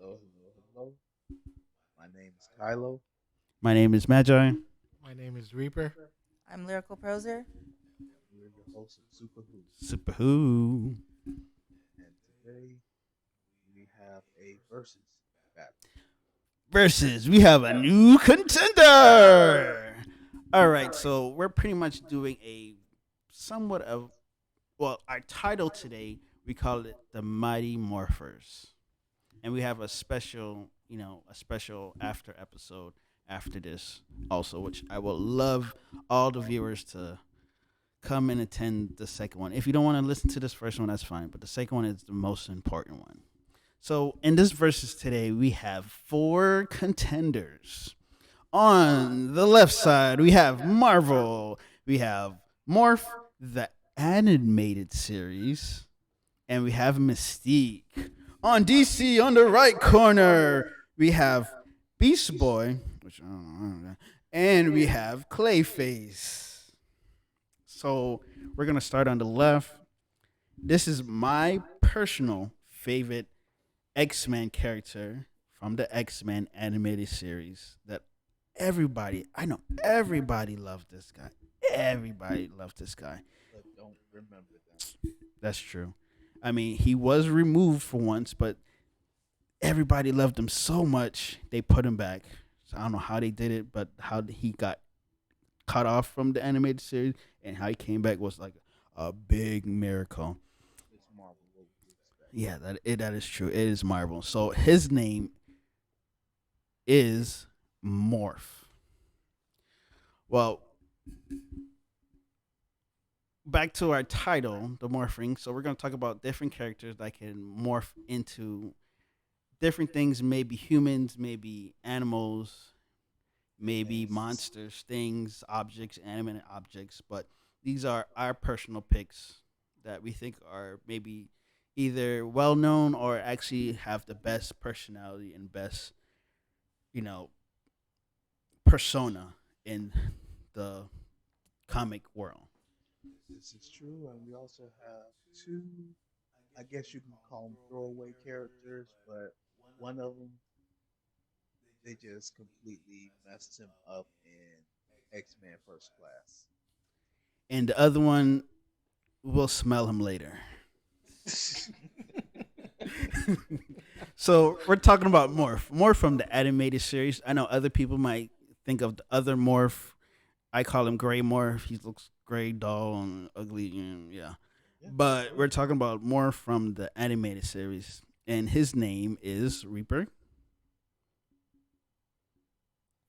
Hello, hello, hello. My name is Kylo. My name is Magi. My name is Reaper. I'm Lyrical Proser. We're your hosts of Super Who. Super Who. And today we have a versus battle. Versus, we have a new contender. All right, so we're pretty much doing a somewhat of, well, our title today, we call it the Mighty Morphers. And we have a special, a special after episode after this also, which I would love all the viewers to come and attend the second one. If you don't want to listen to this first one, that's fine. But the second one is the most important one. So in this versus today, we have four contenders. On the left side, we have Marvel. We have Morph, the animated series, and we have Mystique. On DC, on the right corner, we have Beast Boy, which I don't know, and we have Clayface. So we're gonna start on the left. This is my personal favorite X-Men character from the X-Men animated series that I know everybody loved this guy. Everybody loved this guy. But don't remember them. That's true. I mean, he was removed for once, but everybody loved him so much they put him back. So I don't know how they did it, but how he got cut off from the animated series and how he came back was like a big miracle. It's Marvel. What would you expect? Yeah, that is true. It is Marvel. So his name is Morph. Well, back to our title, the morphing. So we're going to talk about different characters that can morph into different things, maybe humans, maybe animals, maybe Yes. monsters, things, objects, animate objects. But these are our personal picks that we think are maybe either well known or actually have the best personality and best, you know, persona in the comic world. This is true. And we also have two, I guess you can call them throwaway characters, but one of them, they just completely messed him up in X Men First Class. And the other one, we'll smell him later. So we're talking about Morph. Morph from the animated series. I know other people might think of the other Morph. I call him Gray Morph. He looks gray, dull, and ugly. And yeah. Yeah, But sure. we're talking about Morph from the animated series. And his name is Reaper.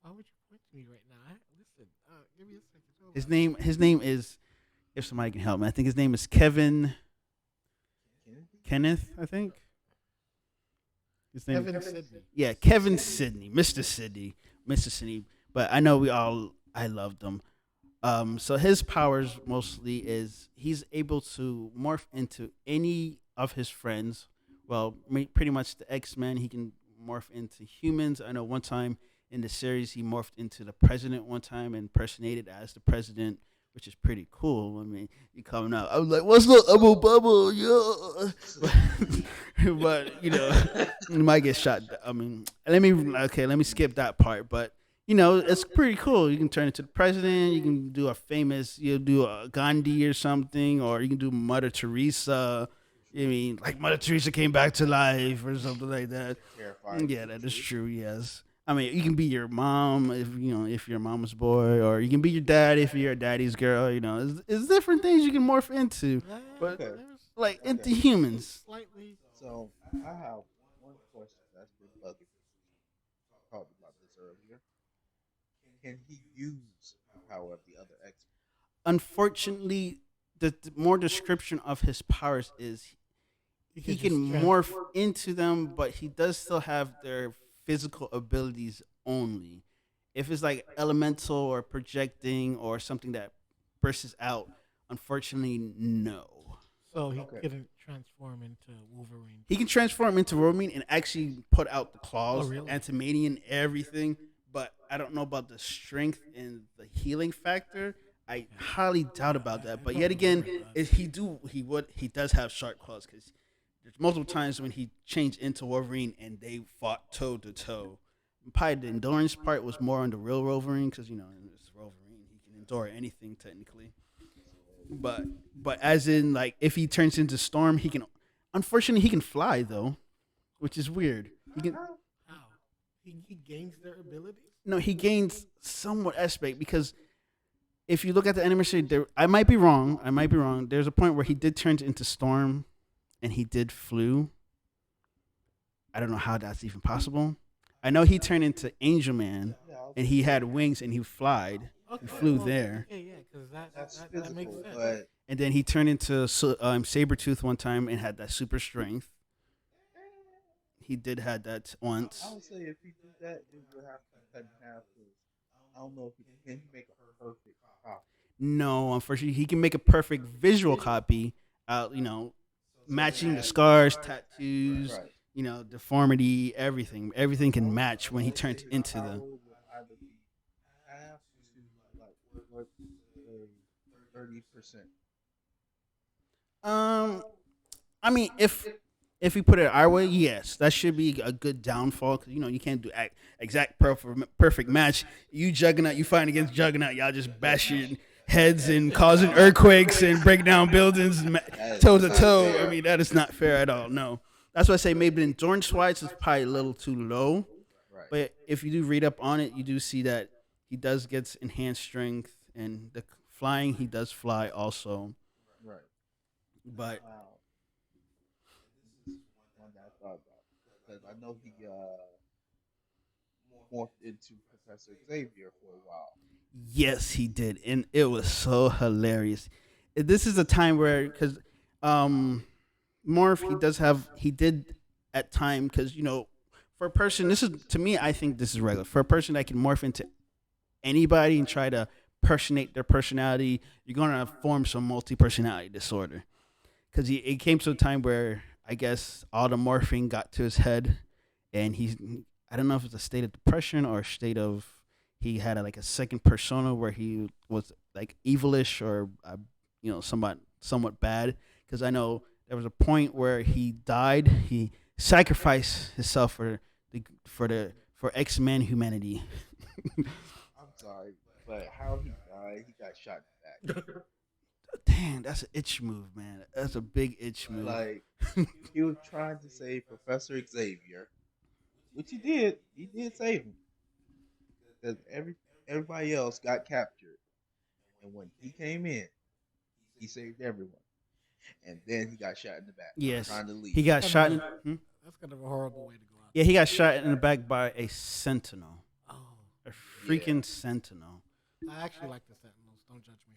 Why would you point to me right now? Listen, give me a second. Hold His on. name is, if somebody can help me, I think his name is Kevin Kennedy? Kenneth, I think. His name Kevin Sidney. Yeah, Kevin Sidney, Mr. Sidney, Mr. Sidney. But I know I loved him. So his powers mostly is he's able to morph into any of his friends. Well, pretty much the X Men. He can morph into humans. I know one time in the series he morphed into the president one time and impersonated as the president, which is pretty cool. I mean, he coming out. I was like, "What's up, Abu Bubble?" Yeah, but you might get shot. I mean, let me skip that part. But it's pretty cool. You can turn into the president. You can do you'll do a Gandhi or something, or you can do Mother Teresa. I mean, like Mother Teresa came back to life or something like that. Terrifying Yeah, that is creatures. true. Yes. I mean, you can be your mom if you're a mama's boy, or you can be your dad if you're a daddy's girl. It's different things you can morph into, but Okay. There's like into Okay. humans. slightly. So I have one question that's been bugging me. We talked about this earlier. Can he use the power of the other X Unfortunately, the more description of his powers is You he could can just morph into them, but he does still have their physical abilities only. If it's like elemental or projecting or something that bursts out, unfortunately, no. so he Men? Okay. couldn't transform into Wolverine. He can transform into Romine and actually put out the Oh, claws, really? Antimanian, everything. But I don't know about the strength and the healing factor. I highly doubt about that. But don't yet again, remember that. he does have sharp claws because There's multiple times when he changed into Wolverine and they fought toe to toe. Probably the endurance part was more on the real Wolverine because it's Wolverine. He can endure anything technically. But as in like if he turns into Storm, he can. Unfortunately, he can fly though, which is weird. He can. How? He gains their abilities? No, he gains somewhat aspect because if you look at the animation, there I might be wrong. I might be wrong. There's a point where he did turn into Storm, and he did flew. I don't know how that's even possible. I know he turned into Angel Man, Yeah, I was and gonna he had say wings and he flied. He Okay, flew well, there, yeah, because that, that's that that makes physical, sense. but and then he turned into Sabretooth one time and had that super strength. He did had that I once. would say if he did that, it would have to be cut in half. Cause I don't know if he can he make a perfect copy. No, unfortunately, he can make a perfect visual copy. So it Matching the had scars, tattoos, right. deformity, everything. Everything can match when I he would say turns his into power the. would either be half to like what say 30%. Um, I mean, if we put it our way, yes, that should be a good downfall because you can't do exact perfect match. You Juggernaut, you fighting against Juggernaut, y'all just bashing heads and causing earthquakes and break down buildings That is toe to not toe. I fair. mean, that is not fair at all. No, that's why I say maybe in endurance wise is probably a little too low. Right. But if you do read up on it, you do see that he does get enhanced strength and the flying. He does fly also, Right. but Now, this is one that I thought about because I know he morphed into Professor Xavier for a while. yes, he did, and it was so hilarious. This is a time where because um, Morph he did at time because for a person this is to me I think this is regular for a person that can morph into anybody and try to personate their personality. You're gonna form some multi personality disorder because it came to a time where I guess all the morphine got to his head, and he's I don't know if it's a state of depression or a state of he had like a second persona where he was like evilish or somewhat bad. Because I know there was a point where he died. He sacrificed himself for X Men humanity. I'm sorry, but how he died, he got shot in the back. Damn, that's an itch move, man. That's a big itch move. Like he was trying to save Professor Xavier, which he did. He did save him because everybody else got captured, and when he came in, he saved everyone. And then he got shot in the back Yes, trying to he leave. got Kind of shot. a, that's kind of a horrible way to go out. Yeah, he got shot in the back by a sentinel, Oh, a Yeah, freaking sentinel. I actually like the Sentinels. Don't judge me.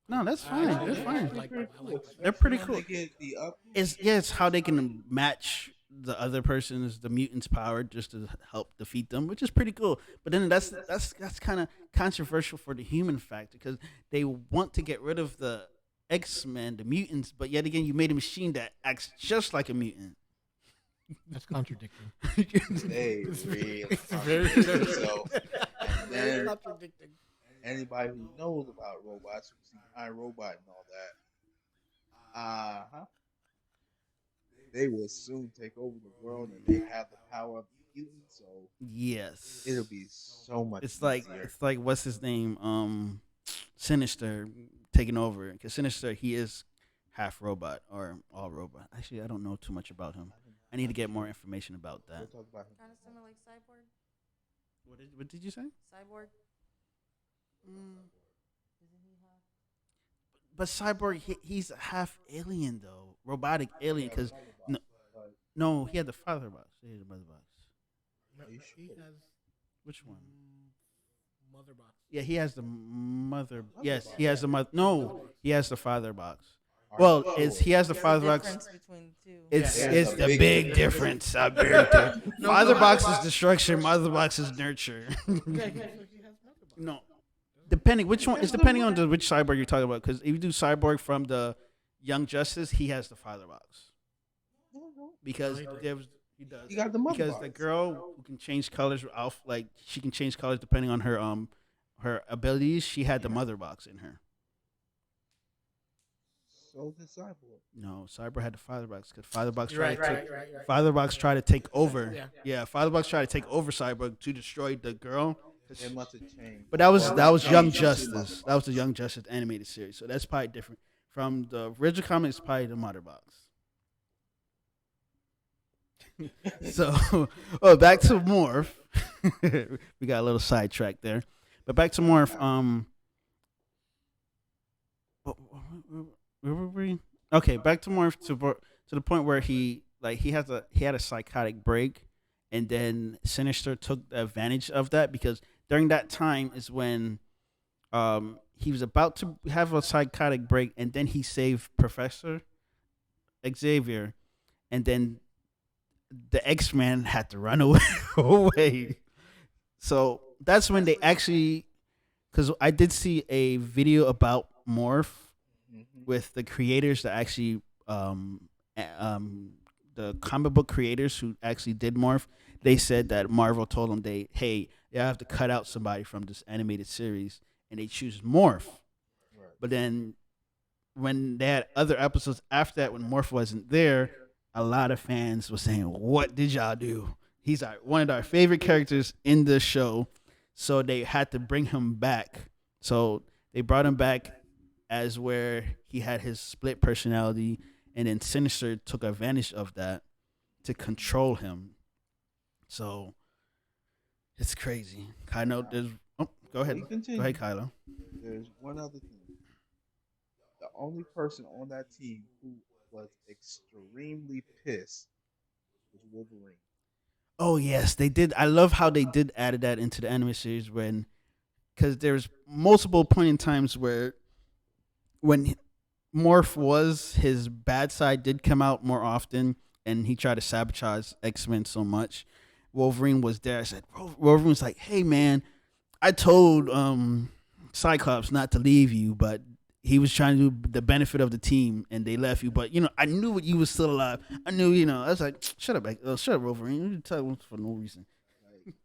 No, that's I fine. actually, That's I fine. actually like them. I like the They're Sentinels. pretty when cool. they get the up. It's how they can match the other person's the mutant's power just to help defeat them, which is pretty cool. But then that's kind of controversial for the human factor because they want to get rid of the X-Men, the mutants, but yet again you made a machine that acts just like a mutant. That's contradicting. They It's really it's very, contradict themselves. And very then contradicting. anybody who knows about robots, who's seen I Robot and all that, they will soon take over the world, and they have the power of the mutants. So it'll Yes. be so much It's like easier. it's like what's his name? Sinister taking over because Sinister he is half robot or all robot. Actually, I don't know too much about him. I I'm need to not get more sure. information about We'll that. talk about him. Kind of similar like Cyborg. What did you say? Cyborg. Mm, Doesn't he have? but Cyborg he's a half alien though, robotic He alien. has Because another no, box, but no, he had the father box. He had the mother box. No, are you he sure? has Which one? mother box. Yeah, he has the mother. Mother Yes, box. he has the mother. Mother No, box. he has the father box. Are Well, you it's sure? he has the What's the father box. difference between the two? It's Yeah, There's it's a the big big difference. difference. A big difference. No, Father no, box is destruction. Mother box is nurture. Yeah, so he has mother box. No, depending which one. It's depending on which cyborg you're talking about. Because if you do cyborg from the Young Justice, he has the father box No, because No, he doesn't. he does he got the mother because box. the girl who can change colors, Alf, like she can change colors depending on her abilities. She had the mother box in her. So did Cyborg. No, Cyber had the Father Box because Father Box You're tried right. to You're take right. You're right. You're right. Father Box tried to take over. Yeah. Yeah, Father Box tried to take over Cyborg to destroy the girl. It must have changed. But that was Well, that not was Young changed. It still must have Justice. That was boxed. the Young Justice animated series. So that's probably different from the original comics. Probably the Mother Box. So, well, back to Morph. We got a little sidetracked there, but back to Morph. Where were we? Okay, back to Morph to the point where he had a psychotic break, and then Sinister took advantage of that because during that time is when he was about to have a psychotic break, and then he saved Professor Xavier, and then the X-Men had to run away. away. So that's when they actually, because I did see a video about Morph Hmm. with the creators that actually, the comic book creators who actually did Morph. They said that Marvel told them hey, you have to cut out somebody from this animated series, and they choose Morph. Right. But then when they had other episodes after that, when Morph wasn't there, a lot of fans were saying, "What did y'all do? He's one of our favorite characters in the show." So they had to bring him back. So they brought him back as where he had his split personality, and then Sinister took advantage of that to control him. So it's crazy. I know Now, there's. Oh, go before ahead. you Go ahead, continue, Kylo. there's one other thing. The only person on that team who was extremely pissed was Wolverine. Oh yes, they did. I love how they did added that into the anime series when because there's multiple point in times where when Morph was his bad side did come out more often, and he tried to sabotage X-Men so much. Wolverine was there. I said Wolverine was like, "Hey man, I told Cyclops not to leave you, but he was trying to do the benefit of the team, and they left you. But I knew you was still alive. I knew, I was like, shut up, Wolverine. You tell him for no reason. Like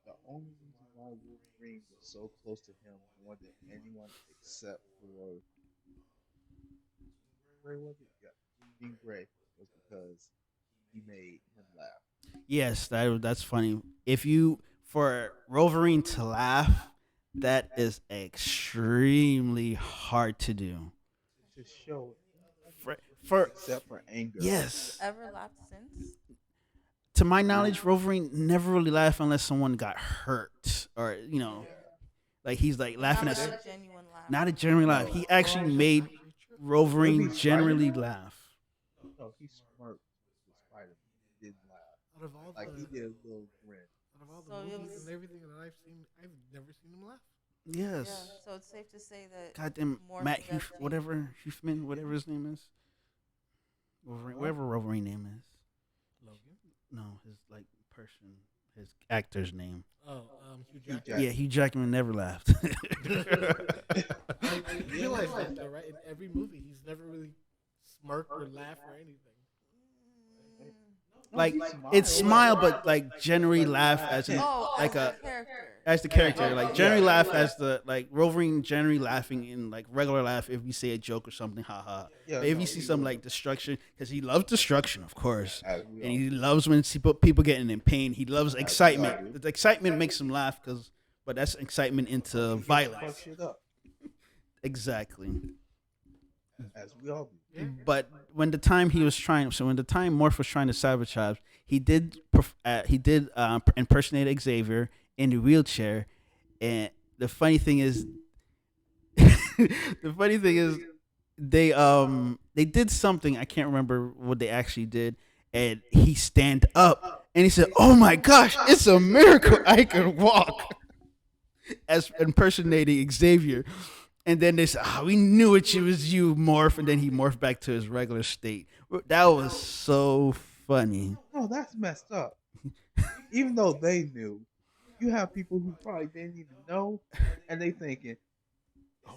the only reason why Wolverine was so close to him more than anyone except for Gray was it? Yeah, Jean Grey was because he made him laugh. Yes, that's funny. If you for Wolverine to laugh, that is extremely hard to do. To show For for except for anger. yes, Ever laughed since? to my knowledge, Wolverine never really laughed unless someone got hurt or Yeah. like he's like But not laughing like at a genuine laugh. not a genuine laugh. No. He actually made Actually, true. If Wolverine he's Spider generally Man, laugh. no, he smirked with Spider Man. He didn't laugh. Out of all Like he the did a little grin. out of all the So it movies was, and everything that I've seen, I've never seen him laugh. yeah. Yes. So it's safe to say that Goddamn Morph Matt is as team. Whatever his name is. Wolverine, Huh? whatever Wolverine name is. Logan. No, his like person, his actor's name. Oh, Hugh Hugh Jackman. Yeah, Hugh Jackman never laughed. I realize that though, right? In every movie, he's never really smirked or laughed or anything. No, like he smiled. it's smile, but like generally laugh as an Oh, like as a the character. as the character, like generally Yeah. laugh as the like Wolverine generally laughing in like regular laugh if you say a joke or something, haha. Yeah, But if no, you see he some was. like destruction, because he loves destruction, of course, As we and all he do. loves when people getting in pain. He loves As we all excitement. do. The excitement makes him laugh but that's excitement into He gets to fuck violence. shit up. Exactly. As we all do. Yeah. But when the time Morph was trying to sabotage, he did impersonate Xavier in the wheelchair, and the funny thing is, they did something I can't remember what they actually did, and he stand up and he said, "Oh my gosh, it's a miracle I can walk," as impersonating Xavier. And then they said, "We knew it was you, Morph." And then he morphed back to his regular state. That was so funny. No, that's messed up. Even though they knew, you have people who probably didn't even know, and they thinking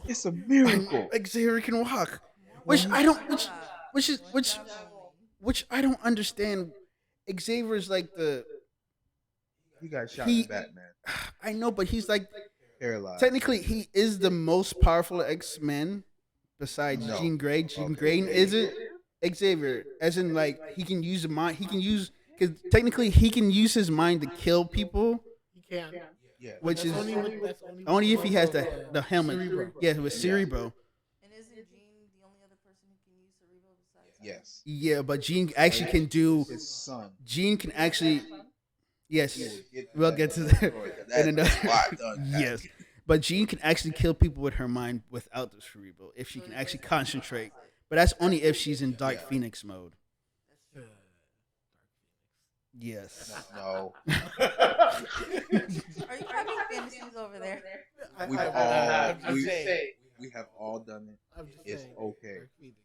it's a miracle. Xavier can walk, When which he, I don't, Yeah, which is most which definitely. which I don't understand. Xavier's like he got shot in he. Batman, I know, but he's like paralyzed. technically he is the most powerful X-Men, besides No. Jean Grey. Jean Grey Okay. isn't Xavier, as in like he can use the mind. He can use because technically he can use his mind to kill people, He can, but which that's is only with only if the he has the helmet. cerebro. Yeah, with Yeah. Cerebro. And isn't Jean the only other person who can use cerebral besides him? Yes. Yeah, but Jean But actually can do. his son, Gene can He has a actually. son? we will Yes, get to we'll that get in to another that story because in that's another. a lot to unpack. Yes, but Jean can actually kill people with her mind without the cerebral if she So can he actually just amplifies concentrate. it. But that's only if she's in Dark Yeah. Phoenix mode. That's Uh, true. Yes. No. Are you having fantasies over there? We've I'm just we saying. we have all done it. I'm just It's saying. okay, Dark Phoenix.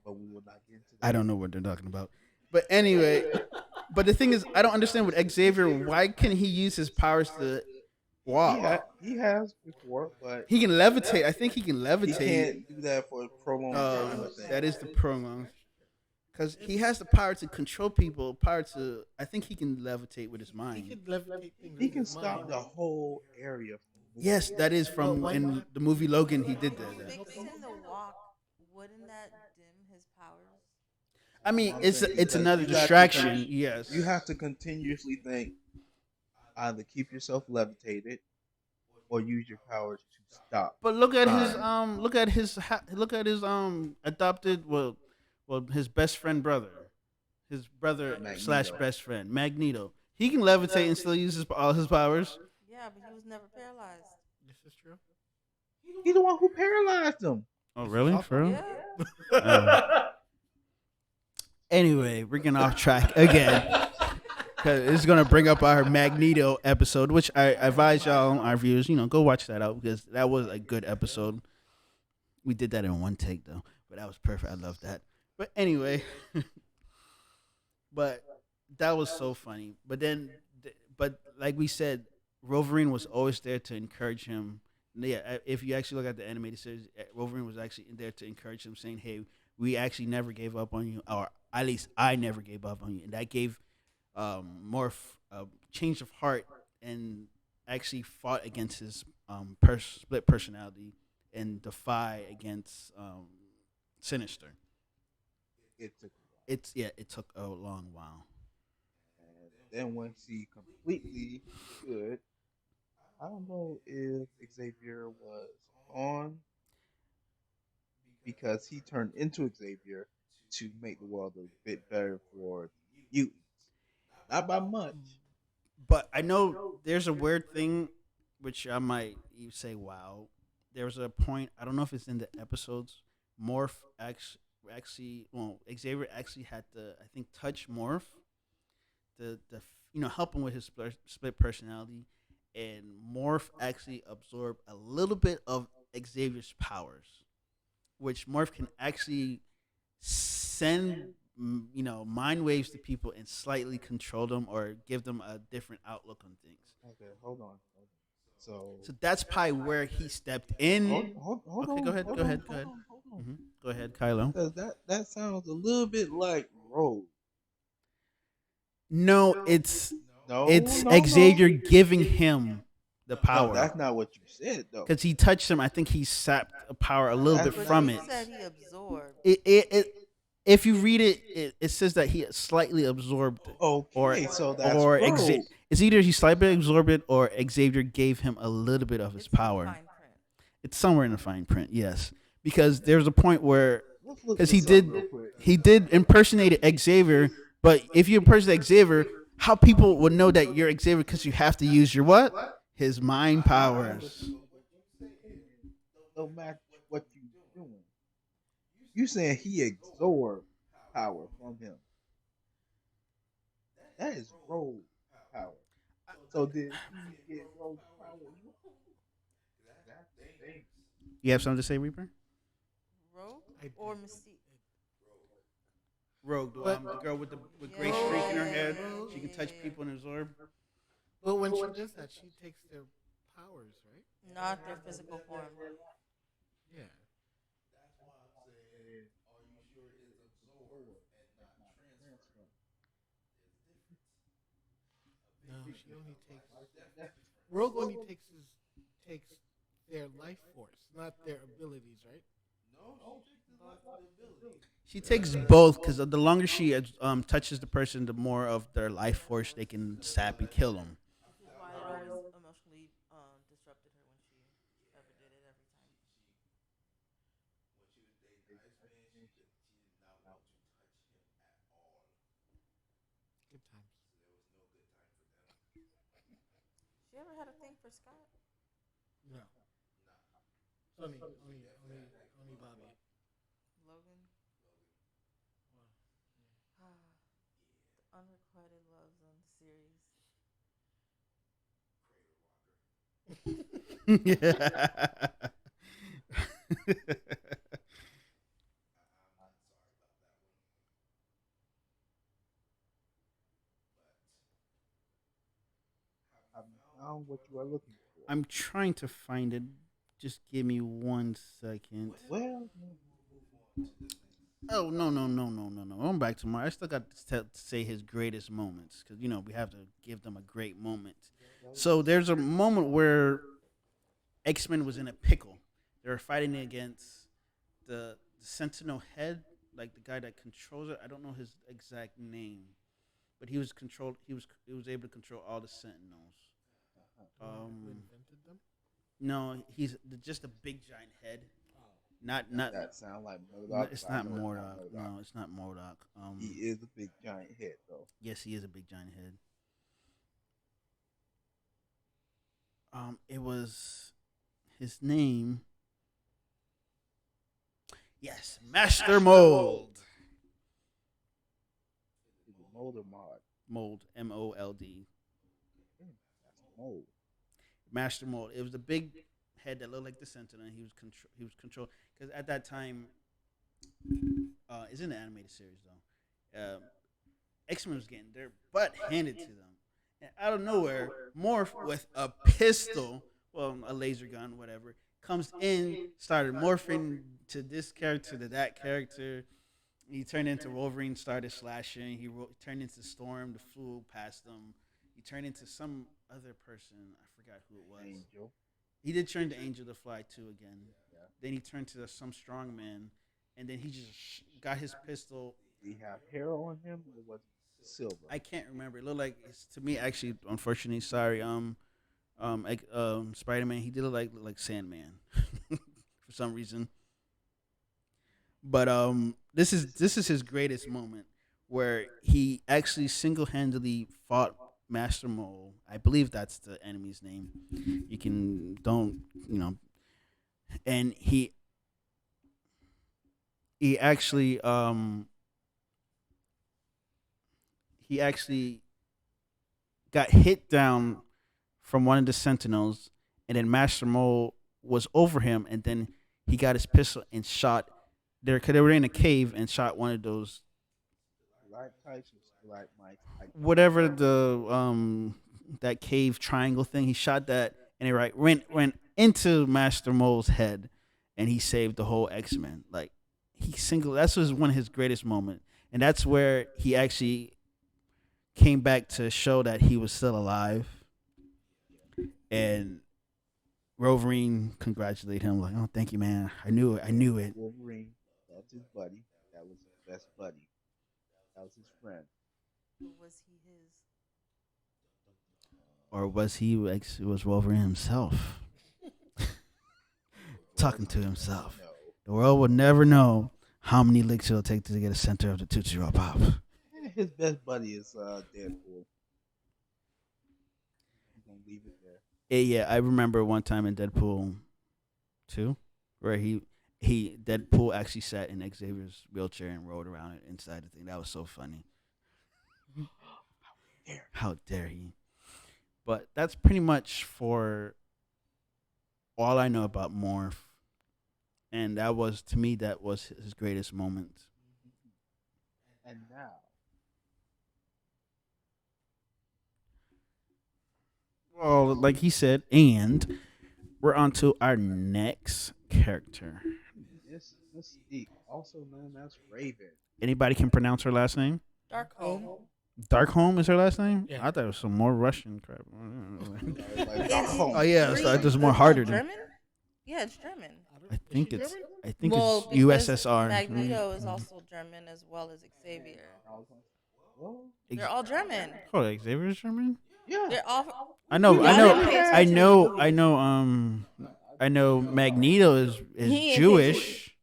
but we will not get into I that. don't know what they're talking about. But anyway, but the thing is, I don't understand with Xavier. Why can he use his powers to walk? He has before, but He can levitate. I think he can he levitate. can't do that for a prolonged That time. is I a think. That is the stipulation. promo. Because he has the power to control people. Power to, I think he can levitate with his He mind. can levitate things He with can his stop mind. the whole area from moving. Yes, that is But from why in not? the movie Logan. He Why did not that. help him? Fixing the walk, wouldn't that dim his powers? I That's mean, what I'm it's saying it's because another distraction. Yes, you have to continuously think either keep yourself levitated or use your powers to stop but look at his time. look at his adopted his best friend brother, his brother slash Magneto. best friend Magneto. He can levitate and still use all his powers. Yeah, but he was never paralyzed. This is true. He's the one who paralyzed him. Oh, This is really? also For real? Yeah. Anyway, we're getting off track again. Cause it's gonna bring up our Magneto episode, which I advise y'all, our viewers, go watch that out because that was a good episode. We did that in one take though, but that was perfect. I love that. But anyway, but that was so funny. But then, but like we said, Wolverine was always there to encourage him. Yeah, if you actually look at the animated series, Wolverine was actually there to encourage him, saying, "Hey, we actually never gave up on you, or at least I never gave up on you," and that gave change of heart and actually fought against his split personality and defy against Sinister. It took a while. It took a long while. And then once he completely stood, I don't know if Xavier was on because he turned into Xavier to make the world a bit better for the mutants. Not by much. But I know there's a weird thing, which I might you say, "Wow." There was a point. I don't know if it's in the episodes. Morph well, Xavier actually had to, I think, touch Morph, the help him with his split personality, and Morph actually absorbed a little bit of Xavier's powers, which Morph can actually send mind waves to people and slightly control them or give them a different outlook on things. Okay, hold on. So So that's probably where he stepped in. hold Okay, on, go ahead, hold go on, ahead, go hold ahead. on, hold on. Go ahead, Kylo. Because that sounds a little bit like Rogue. No, No, it's no, no. Xavier giving him the No, power that's not what you said though. because he touched him. I think he sapped a power a little That's bit But from you it. said he absorbed. It if you read it says that he slightly absorbed it, or Okay, so that's Rogue. it's either he slightly absorbed it or Xavier gave him a little bit of his It's in the power. fine print. It's somewhere in the fine print, yes, because there's a point where Let's look because this up real quick. he did impersonate Xavier, but if you impersonate Xavier, how people would know that you're Xavier because you have to use your what? His mind powers. But you saying don't match what you doing. You saying he absorbed power from him. That is Rogue power. So did he get Rogue's power as well? That's dangerous. You have something to say, Reaper? Rogue I or did. Mystique? Rogue, But- the girl with the Yeah, gray yeah, streak in her yeah, head. yeah, She can yeah, touch yeah. people and absorb. But when she does that, she takes their powers, right? Not their physical form. Yeah. And absorb, not transfer. No, she only takes. Why is that different? Rogue only takes their life force, not their abilities, right? Both. She takes both because the longer she touches the person, the more of their life force they can sap and kill them. This is why it always emotionally disrupted her when she ever did it every time. Good times. She ever had a thing for Scott? No, it's only Bobby. Logan? The unrequited loves on the series. Yeah. Haven't found what you are looking for. I'm trying to find it. Just give me 1 second. Well, Oh no! I'm back tomorrow. I still got to say his greatest moments because we have to give them a great moment. well, So there's a moment where X Men was in a pickle. They were fighting against the Sentinel head, like the guy that controls it. I don't know his exact name, but he was controlled. He was able to control all the Sentinels. The one who Um, invented them. no, he's just a big giant head. Oh, Not. that sounds like No, Modoc, it's but I not know it's not Mordock. Modoc. No, it's not Mordock. He is a big giant head, though. Yes, he is a big giant head. It was his name. Yes, Master Mold. Is it mold or mod? Mold, Mold. Hmm, that's mold. Master Mold. It was the big head that looked like the Sentinel. He was controlled because at that time, it's in the animated series though. X Men was getting their butt handed to them, and out of nowhere, Morph with a pistol, well, a laser gun, whatever, comes in, started morphing to this character to that character. He turned into Wolverine, started slashing. Turned into Storm, the flew past him. He turned into some other person. I forgot who it was. Angel. He did turn to Angel to Fly too again. Yeah. Then he turned to some strong man, and then he just got his pistol. Did he have hair on him or was it silver? I can't remember. It looked like to me actually. Unfortunately, sorry. Spider Man. He did look like Sandman for some reason. But this is his greatest moment where he actually single handedly fought Master Mole. I believe that's the enemy's name. You can don't you know, and he actually he actually got hit down from one of the Sentinels, and then Master Mole was over him, and then he got his pistol and shot. They were in a cave and shot one of those Stalactites or stalagmites? I don't whatever know. the that cave triangle thing. He shot that, and it went into Master Mole's head, and he saved the whole X Men. Like he single. That was one of his greatest moments, and that's where he actually came back to show that he was still alive. And Wolverine congratulated him like, "Oh, thank you, man. I knew it. I Yeah, knew it." Wolverine loved his buddy. That was his best buddy. That was his friend. But was he his? Or was he? It was Wolverine himself Was talking to he? himself. No. The world will never know how many licks it'll take to get a center of the Tootsie Roll Pop. His best buddy is Deadpool. I'm gonna leave it there. Yeah, I remember one time in Deadpool 2 where he Deadpool actually sat in Xavier's wheelchair and rode around it inside the thing. That was so funny. There. How dare he? But that's pretty much for all I know about Morph. And that was to me that was his greatest moment. And now, Well, like he said, and we're on to our next character. this Mystique, also known as Raven. Anybody can pronounce her last name? Darkholm. Darkholm is her last name? Yeah. I thought it was some more Russian crap. Like Is Darkholm. Oh yeah, Greek so it's just more not harder than German? Yeah, it's German. I don't. I Is she think it's German? I think Well, it's because USSR. Magneto is also German as well as Xavier. I was like, well, They're all German. Hold on, Xavier's German. yeah, They're all. I we know, I Y'all know, didn't literally pay had. I attention in the know, I movie. know. I know Magneto is He ain't pay attention. Jewish.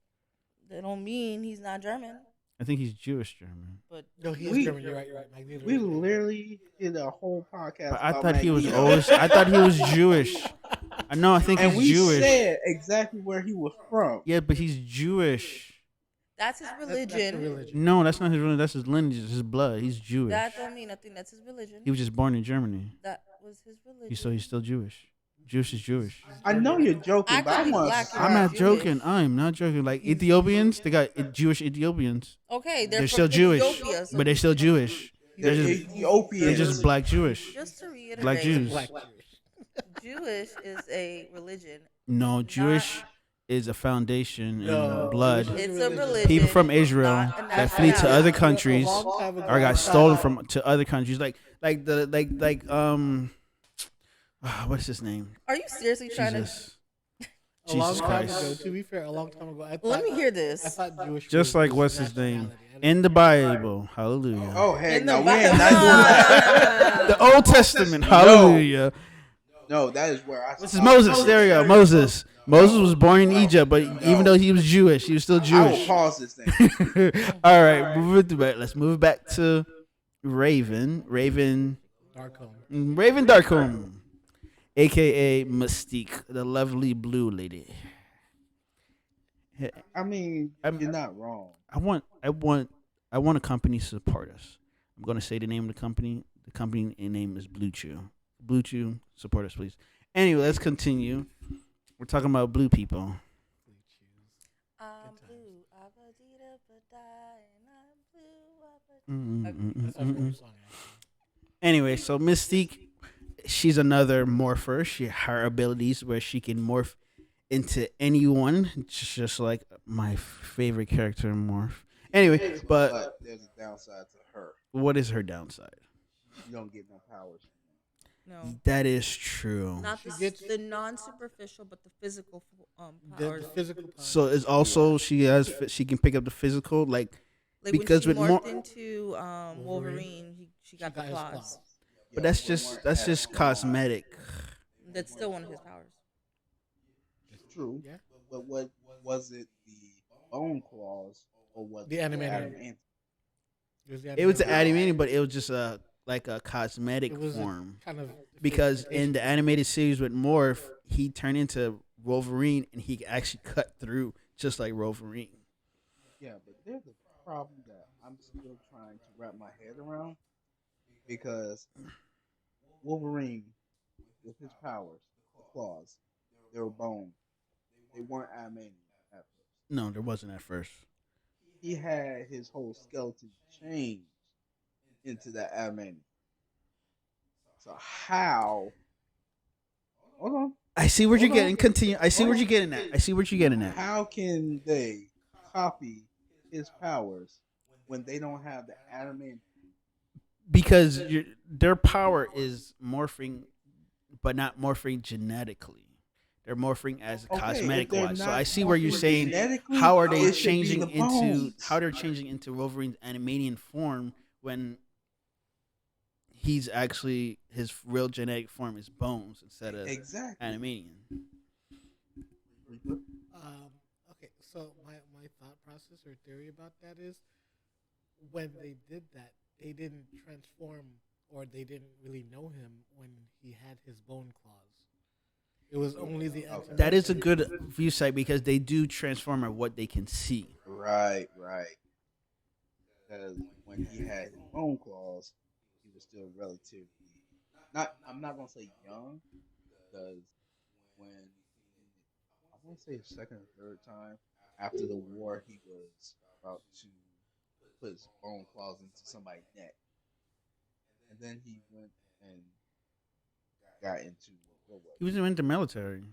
That don't mean he's not German. I think he's Jewish German. But No, he is We German. You're right. You're right. Magneto we is German. literally did a whole But podcast I about thought he was Magneto, always. I thought he was Jewish. I know. I think and he's we Jewish. said exactly where he was from. Yeah, but he's Jewish. that's his That's religion. a religion. No, that's not his religion. That's his lineage. His blood. He's Jewish. That don't mean nothing. That's his religion. He was just born in Germany. That was his religion. He's still Jewish. Jewish is Jewish. I know you're joking, I but I could be want black to. and I'm not Jewish. joking. I'm not joking. Like Ethiopians, they got Jewish Ethiopians. Okay, They're from still Jewish, Ethiopia, so but they're still Jewish. They're They're just Ethiopians. black Jewish. just to reiterate, Black Jews. Black Jewish. Jewish is a religion. No, Jewish is a foundation in No, blood. Jewish It's a religion. People from Israel not a that flee to nationality. other countries A long time ago, or got I stolen thought- from to other countries, what's his name? Are you seriously trying Jesus. A long Jesus time Christ. ago. To be fair, a long time ago, I to? Let thought. me hear I this. thought Jewish. Just was like just what's his name nationality. I didn't- in the Bible. Hallelujah. Oh heck, In the no, we ain't Bible. not doing that. The Old Testament. No. Hallelujah. No, that is where I. This is Moses. There you go. Moses. Moses was born in Egypt, but even though he was Jewish, he was still I will Jewish. pause this thing. All right, move it back. Let's move back to Raven. Raven Darkholm, aka Mystique, the lovely blue lady. I mean, I'm- you're not wrong. I want a company to support us. I'm gonna say the name of the company. The company name is Blue Chew. Blue Chew, support us, please. Anyway, let's continue. We're talking about blue people. I'm blue, abba-dee-da, ba-die, and I'm blue, abba-dee- That's our favorite song. Actually. Anyway, so Mystique, she's another morpher. Her abilities where she can morph into anyone, just like my favorite character in Morph. Anyway, but there's a downside to her. what is her downside? You don't get no powers. No, That is true. not She the, gets- the non-superficial, but the physical The powers. physical. Power. So it's also she can pick up the physical, like Like because when with she more- morphed into Wolverine, she got the his claws. claws. but that's just cosmetic. That's still one of his powers. True. Yeah. But what was it? The bone claws or what? The animated. adamantium? It was the animated. animated, but it was just like a cosmetic It was a form. kind of Because in facial- the animated series with Morph, he turned into Wolverine and he actually cut through just like Wolverine. Yeah, but there's a problem that I'm still trying to wrap my head around because Wolverine, with his powers, the claws, they were bone. They weren't adamantium at first. No, there wasn't at first. He had his whole skeleton changed into that adamantium. So how? Hold on. I see what you're Hold on. getting. Continue. I see what you're getting at. I see what you're getting at. How can they copy his powers when they don't have the adamantium? Because their power is morphing, but not morphing genetically. They're morphing as Okay, cosmetic if they're wise. So not I see where you're morphing saying genetically, how are they it should be changing the into bones. how they're changing into Wolverine's animanian form when he's actually his real genetic form is bones instead of Exactly. animanian. Okay, so my thought process or theory about that is when they did that, they didn't transform or they didn't really know him when he had his bone claws. It was only the Okay. That is a good view site because they do transform at what they can see. Right. Because when he had his bone claws, he was still relatively not. I'm not gonna say young, because when I want to say the second or third time after the war, he was about to put his bone claws into somebody's neck, and then he went and got into what was He was in the military.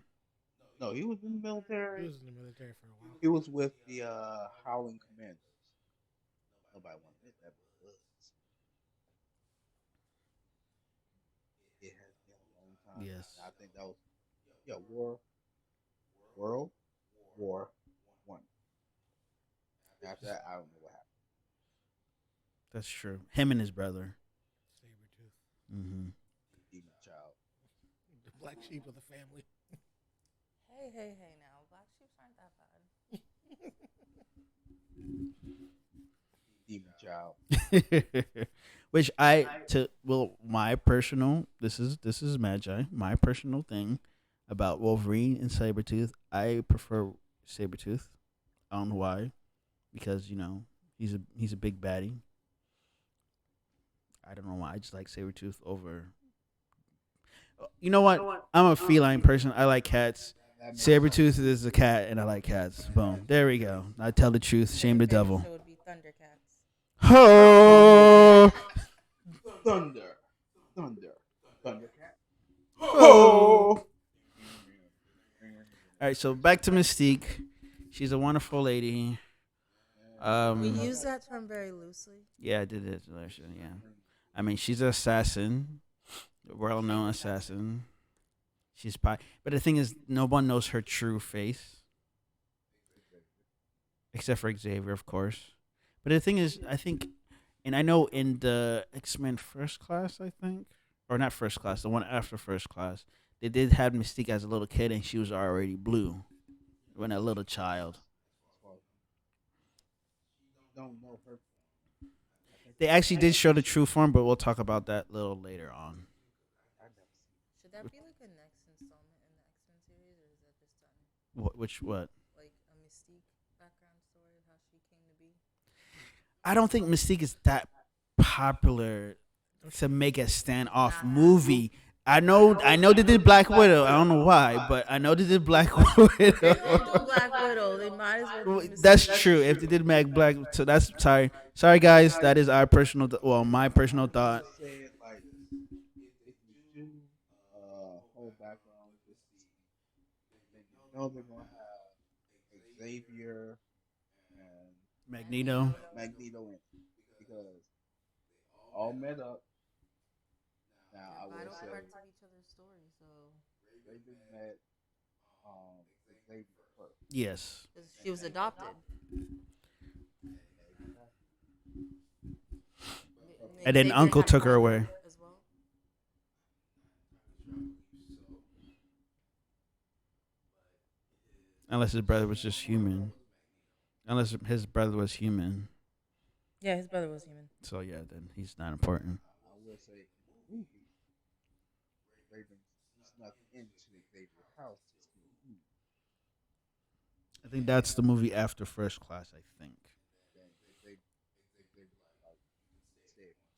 no, he was in the He military. was in the military for a while. He was with the Howling Commandos. Nobody wanted to admit that, but it was. It has been a long time. Yes. I think that was war. World War One. After that, I don't know what happened. That's true. Him and his brother. Sabretooth, Hmm. Demon Child. the black sheep of the family. Hey, hey, hey! Now, black sheep aren't that bad. Demon Child. Which my personal this is magi. My personal thing about Wolverine and Sabretooth. I prefer Sabretooth. I don't know why. Because, he's a big baddie. I don't know why. I just like Sabretooth over. You know what? I'm a feline person. I like cats. That makes sense. Sabretooth is a cat, and I like cats. Boom. There we go. I tell the truth. So Shame your the favorite devil. show would be Thundercats. Ho! Thunder. Thunder. Thundercat. Ho! Ho! All right, so back to Mystique. She's a wonderful lady. We Um, use that term very loosely. yeah, I did it last year. Yeah, I mean, she's an assassin, a well-known assassin. She's but the thing is, no one knows her true face except for Xavier, of course. But the thing is, I think, and I know in the X-Men First Class, I think, or not First Class, the one after First Class, they did have Mystique as a little kid, and she was already blue when a little child. Well, you don't know her. I think They actually did show the true form, but we'll talk about that a little later on. I never seen. Should that be like a next installment in the X Men series, or is that just done? Which what? Like a Mystique background story of how she came to be? I don't think Mystique is that popular to make a standoff movie. I know they did Black Widow. I don't know why, but I know they did Black If they're gonna do Widow. Black Widow, they might as well do That's Mystique. true. If they did Mag Black, so that's sorry guys. That is our personal, my personal I'm thought. just saying, like, if you do whole background with Mystique, then you know they're gonna have Xavier and Magneto. Magneto in it because they all met up. Now They're I will vital say parts of each other's story, so Raven met Xavier first. Yes, 'cause she was adopted. Exactly. Her and then Xavier Uncle had a took her brother away. as well. Unless his brother was just human. Unless his brother was human. Yeah, his brother was human. So yeah, then he's not important. I will say in the movie, Raven snuck into Xavier's house to steal food. I think that's the movie after First Class. I think Then Xavier like stayed on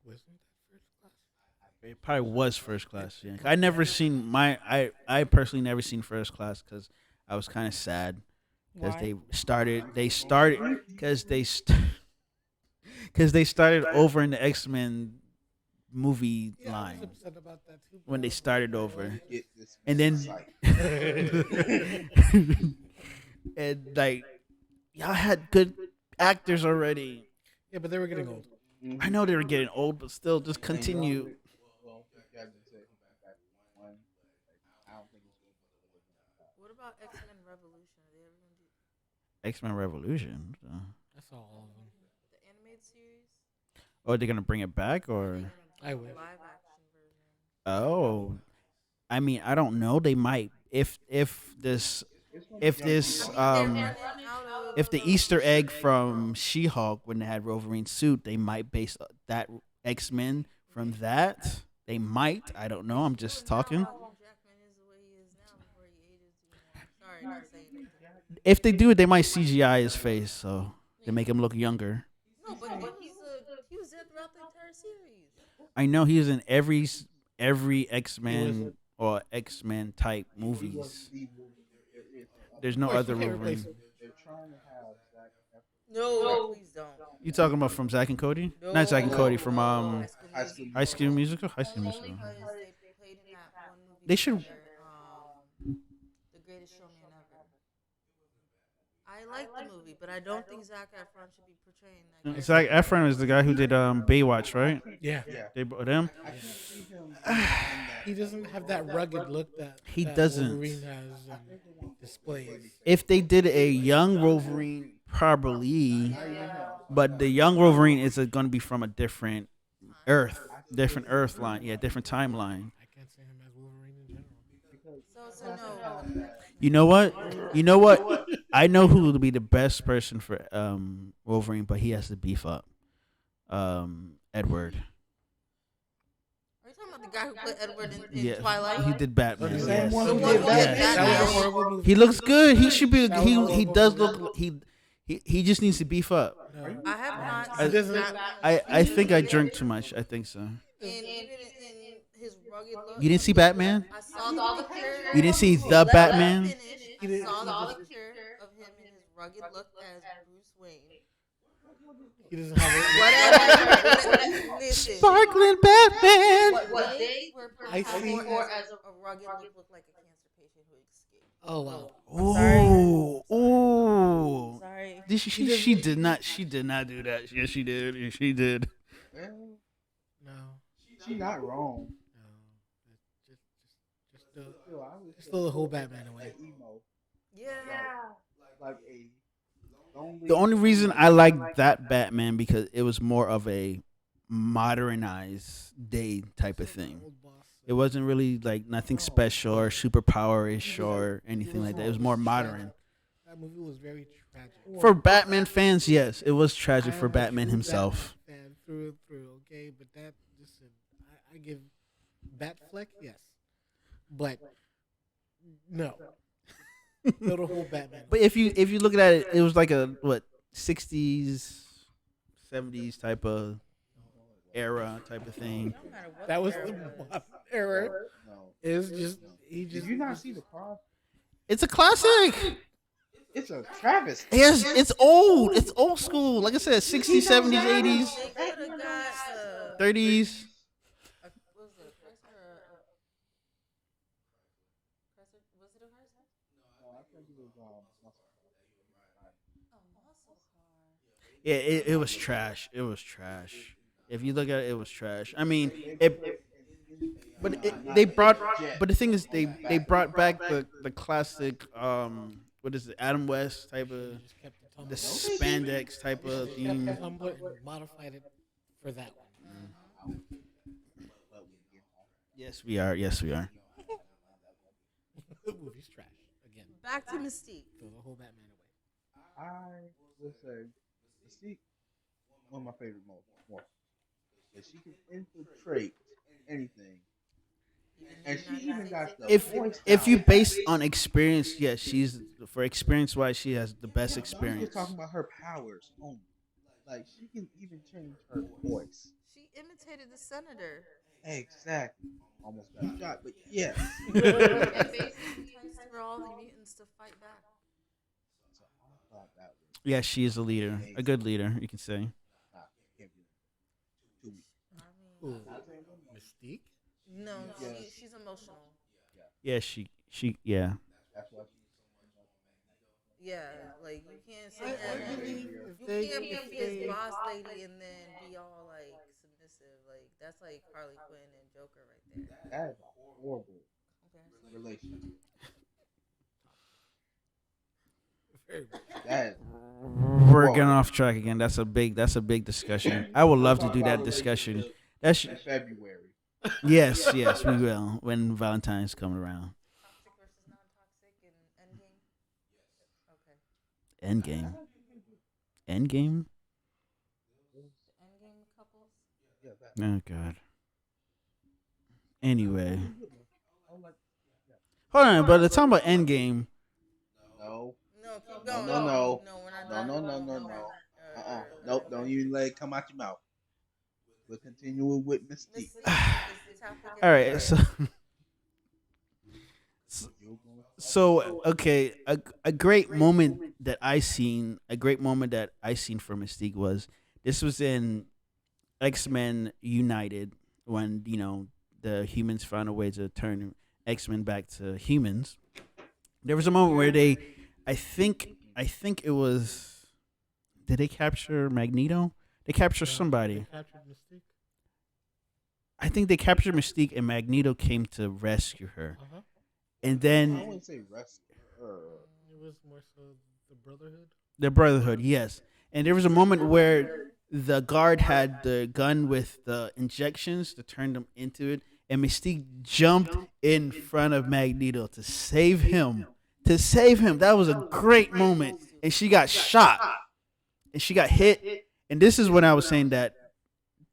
him. Wasn't that first class? it probably was First Class. Yeah, I never seen I personally never seen First Class because I was kind of sad because Why? they started because because they started over in the X-Men movie Yeah, I was line upset about that too. when they started over, Get this and man then sight. and like y'all had good actors already. Yeah, but they were getting old. I know they were getting old, but still, just And y'all continue. would, well, if Kevin said he come back with one, like, I don't think it's gonna be more than that. What about X Men Revolution? Are they ever gonna do X-Men Revolution. I saw all of them. the animated series? Oh, they're gonna bring it back, Are or they gonna do I a wish. live action version? oh, I mean, I don't know. They might if this It's gonna if jump this through I a lot mean, of they're um running out of. if the Easter egg from She-Hulk when they had Wolverine suit, they might base that X-Men from that. They might. I don't know. I'm just Now talking. Hugh Jackman is the way he is now before he ages too more. Sorry, not saying anything. If they do it, they might CGI his face, so they make him look younger. No, but he was there throughout the entire series. I know he was in every He was. X-Men or X-Men type He was movies. the Wolverine. There is no other There's Of no course, Wolverine. you other can't replace Wolverine. him. They're trying to have Zach Efron. No, please don't. You talking about from Zack and Cody? No, Not Zack and Cody, from High School High School High Musical. School Musical. Musical. High School Only Musical. because they played in that one movie They should. together. The Greatest Showman Ever. I like the movie, but I don't think Zac Efron should be portraying that I Zac character. still, Efron is the guy who did Baywatch, I right? can't. yeah, Yeah, They brought him. I yeah. can't see him being in that He doesn't have that rugged look that He that doesn't. Wolverine has I and think they want displays. Brady Sage. If they did a young Wolverine, probably, Not even him. but the young Wolverine is going to be from a different Earth, I still different think Earth line, yeah, different timeline. I can't see him as Wolverine in general. because So he has to no for have the that. next You one. know what? You know what? I know who will be the best person for Wolverine, but he has to beef up. Edward. Are you talking about the guy who played Edward in Yeah, Twilight? he did Oh, Batman. the same Yes. one The who one did who did Batman. That was a Batman. horrible movie. He looks good. He should be. That was a He horrible does movie. look. He just needs to beef up. No, Are you I have not he I- seen doesn't. Batman. I think I drank too much. I think so. And even in his rugged look, You didn't see Batman? I saw the picture. You didn't see the Let me Batman? finish. He I didn't- saw he the just- picture of him in his rugged look as Bruce Wayne. He doesn't have Whatever. Listen. Sparkling Batman. What they were I preparing see- for as a rugged look like a cancer patient who escaped. Oh wow. Ooh, ooh. Sorry. She did not. She did not do that. Yes, she did. Yes, she did. Well, No, she's not wrong. no. Just throw, Still, I would just say throw the whole Batman away. the emo, Yeah. like a The only reason I like that Batman because it was more of a modernized day type of thing. Old boss. It wasn't really like nothing special or superpower-ish or anything like that. It was more modern. That movie was very tragic. For Batman fans, yes, it was tragic I for am a Batman true himself. Batman fan through and through. Okay, but that listen, I give Batfleck yes, but no, no the whole Batman. But if you look at it, it was like a what 60s, 70s type of era type of thing. No matter what that was era the it was. modern era. No. It's just No. he Did just you not see the car? It's a classic. It's a travesty. It's old. It's old school. Like I said, 60s, 70s, 80s, They could have got 30s. what was it a Chrysler or a Chrysler? Was it a Chrysler? No, I think it was muscle A muscle car. Yeah, it was trash. It was trash. If you look at it, it was trash. I mean, They it, put but not they a brought. jet. But the thing is, they Back. brought back the classic. What is it? Adam West type of just kept the the Tumblr. spandex type of Kept theme. the Tumblr and modified it for that one. But we get off. Yes, we are. Yes, we are. The movie's trash again. Back to Mystique. Throw the whole Batman away. I would say Mystique, one of my favorite Morphers. But she can infiltrate anything. And she even got the voice If you down. base on experience, yes, she's for experience wise, she has the best I'm experience. just talking about her powers only. Like she can even change her voice. She imitated the senator. Exactly. Almost got shot, but yes. And basically enticed her all the mutants to fight back. So I thought that was Yeah, she is a leader, a good leader, you can say. can't be 2 weeks. I mean, Ooh, Not saying women. Mystique. no, Yes. she's emotional. Yeah, she yeah. That's why Yeah, like you can't say I that. believe You if they, can't if be they, his boss lady and then be all like submissive. Like that's like Harley Quinn and Joker right there. that is a horrible Okay. relationship. very much. That is We're getting off track again. That's a big discussion. I would love to do that discussion. That's in February. yes, we will when Valentine's coming around. Toxic versus non-toxic and Endgame. Endgame. Endgame. The Endgame couples. Yeah, that. Oh God. Anyway, I'm like, hold on. But the time about Endgame. no, No, keep No, going. no, no. No, we're not no, done. no, no, no, no. Nope, don't even let it come out your mouth. We'll continue with Mystique. Mystique is the topic. All right. So You're gonna- so okay. A great moment that I seen. A great moment that I seen for Mystique was this was in X-Men United when the humans found a way to turn X-Men back to humans. There was a moment where they, I think I think it was. Did they capture Magneto? They captured No, they somebody. captured Mystique. I think they captured Mystique, and Magneto came to rescue her. Uh huh. And I then wouldn't say rescue her. It was more so the Brotherhood. the Brotherhood, yes. And there was a moment where the guard had the gun with the injections to turn them into it, and Mystique jumped in front of Magneto to save him. To save him, that was a great moment. And she got shot, and she got hit. And this is when I was saying that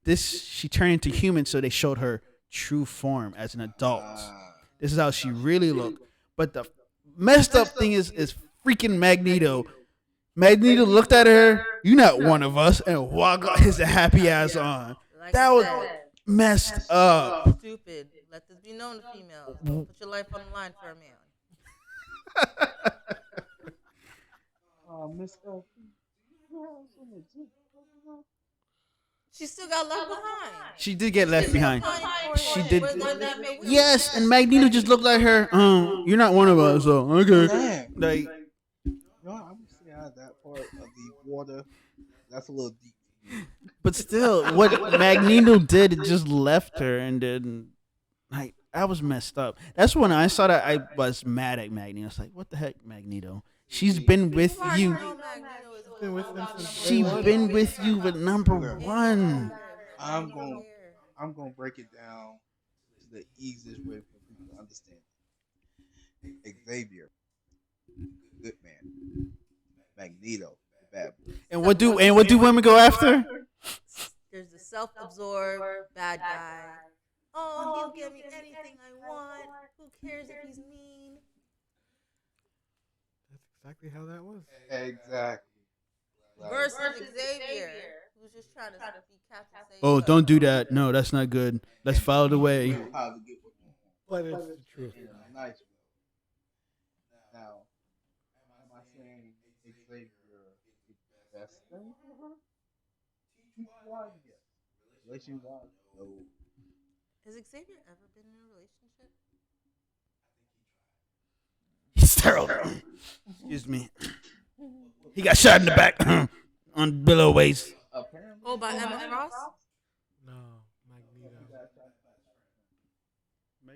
this she turned into human, so they showed her true form as an adult. Ah, This is how she really looked. But the messed up thing is freaking Magneto. Magneto looked at her, "You not one of us," and walked his happy ass on. Like That I was said, messed up. stupid. Let this be known to females. Don't put your life on the line for a man. Miss Elfie, you have some exist. She still got left behind. She did get She left didn't even behind. find She Jordan did. when that man wheeled Yes, and his ass. Magneto just looked like her. You're not one of us, so okay. Dang. Like, No, I'm gonna say out of that part of the water. That's a little deep for me. but still, what Magneto did, it just left her, and then like I was messed up. That's when I saw that I was mad at Magneto. I was like, "What the heck, Magneto? She's been You with already you. know Magneto is She's been all with him about since the day She one. been with you with number Okay, It don't one." matter. I'm Magneto don't going. care. I'm gonna break it down to the easiest way for people to understand. Xavier, the good man. Magneto, the bad boy. And what do women go after? There's the self-absorbed bad guy. Oh, he'll give me anything I want. Who cares if he's mean? That's exactly how that was. Exactly. Like, Versus Xavier, who's just trying to be Captain Save Oh, Us. don't do that. No, that's not good. Let's and follow the teach way. you how to get what's going But it's the truth, on in though. a nice way. Now, am I saying Xavier is the best thing for her? Teach wise, yes. Relation wise, no. Has Xavier ever been in a relationship? He's sterile. Excuse me. He got shot in the back on below waist. Apparently, Oh, by Emma Frost? No, he Magneto. got shot by